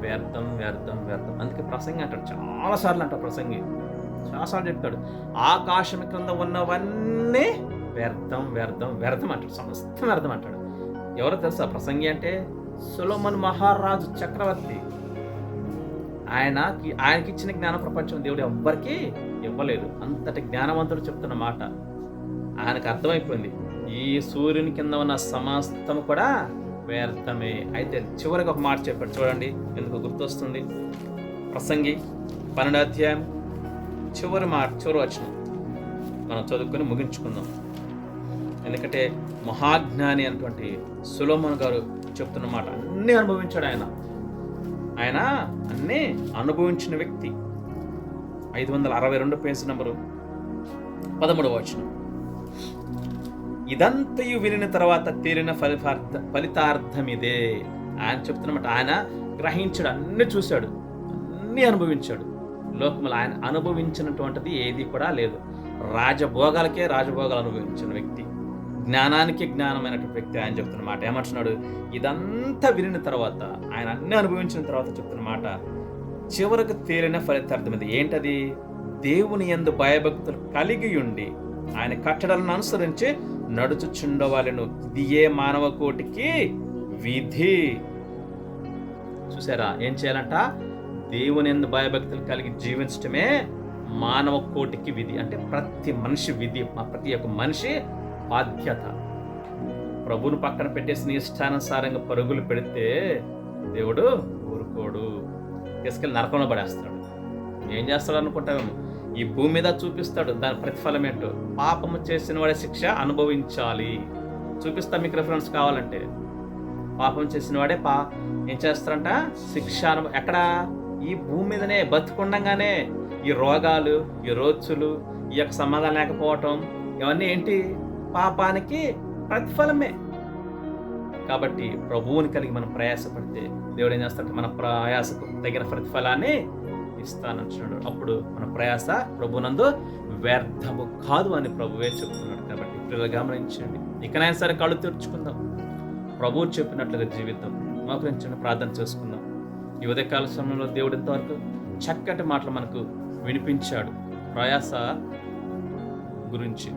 వ్యర్థం వ్యర్థం వ్యర్థం. అందుకే ప్రసంగి అంటాడు, చాలాసార్లు అంటాడు ప్రసంగి, చాలాసార్లు చెప్తాడు, ఆకాశం క్రింద ఉన్నవన్నీ వ్యర్థం వ్యర్థం వ్యర్థం అంటాడు, సమస్తం వ్యర్థం అంటాడు. ఎవరో తెలుసా ప్రసంగి అంటే? సొలొమోను మహారాజు చక్రవర్తి. ఆయనకి ఇచ్చిన జ్ఞాన ప్రపంచం దేవుడు ఎవ్వరికీ ఇవ్వలేదు. అంతటి జ్ఞానవంతుడు చెప్తున్న మాట. ఆయనకు అర్థమైపోయింది, ఈ సూర్యుని కింద ఉన్న సమస్తం కూడా వ్యర్థమే. అయితే చివరికి ఒక మాట చెప్పాడు, చూడండి ఎందుకు గుర్తొస్తుంది. ప్రసంగి 12వ అధ్యాయం చివరి వచనం మనం చదువుకొని ముగించుకుందాం. ఎందుకంటే మహాజ్ఞాని అనేటువంటి సొలొమోను గారు చెప్తున్న మాట అన్నీ అనుభవించాడు. ఆయన అన్నీ అనుభవించిన వ్యక్తి. 562 పేజీ నంబరు 13వ వచనం. ఇదంతయు వినిన తర్వాత తీరిన ఫలితార్థం ఇదే. ఆయన చెప్తున్నమాట, ఆయన గ్రహించాడు, అన్ని చూశాడు, అన్ని అనుభవించాడు. లోకములు ఆయన అనుభవించినటువంటిది ఏది కూడా లేదు. రాజభోగాలకే రాజభోగాలు అనుభవించిన వ్యక్తి, జ్ఞానానికి జ్ఞానమైనటువంటి వ్యక్తి. ఆయన చెప్తున్న మాట ఏమంటున్నాడు? ఇదంతా వినిన తర్వాత, ఆయన అన్ని అనుభవించిన తర్వాత చెప్తున్న మాట, చివరకు తేలిన ఫలితార్థం ఇది. ఏంటది? దేవుని యందు భయభక్తులు కలిగి ఉండి ఆయన కట్టడలను అనుసరించి నడుచుచుండవాలను. ఇదియే మానవ కోటికి విధి. చూసారా? ఏం చేయాలంట? దేవుని యందు భయభక్తులు కలిగి జీవించటమే మానవ కోటికి విధి. అంటే ప్రతి మనిషి విధి, ప్రతి ఒక్క మనిషి బాధ్యత. ప్రభువును పక్కన పెట్టేసి నీ ఇష్టానుసారంగా పరుగులు పెడితే దేవుడు ఊరుకోడు, తీసుకెళ్ళి నరకంలో పడేస్తాడు. ఏం చేస్తాడు అనుకుంటామేమో, ఈ భూమి మీద చూపిస్తాడు దాని ప్రతిఫలం ఏంటో. పాపము చేసిన వాడే శిక్ష అనుభవించాలి. చూపిస్తా మీకు రిఫరెన్స్ కావాలంటే. పాపం చేసిన వాడే ఏం చేస్తారంట? శిక్ష ఎక్కడ? ఈ భూమి మీదనే బతుకుండగానే. ఈ రోగాలు, ఈ రోచులు, ఈ యొక్క సమాధానం లేకపోవటం, ఇవన్నీ ఏంటి? పాపానికి ప్రతిఫలమే. కాబట్టి ప్రభువుని కలిగి మనం ప్రయాసపడితే దేవుడు ఏం చేస్తాడు? మన ప్రయాసకు తగిన ప్రతిఫలాన్ని ఇస్తానంటున్నాడు. అప్పుడు మన ప్రయాస ప్రభునందు వ్యర్థము కాదు అని ప్రభువే చెప్తున్నాడు. కాబట్టి పిల్లలు గమనించండి. ఇకనైనా సరే కళ్ళు తెరుచుకుందాం, ప్రభువు చెప్పినట్లుగా జీవితం మోకరించండి, ప్రార్థన చేసుకుందాం. ఈ ఉదయకాల సమయంలో దేవుడు ఇంతవరకు చక్కటి మాటలు మనకు వినిపించాడు ప్రయాస గురించి.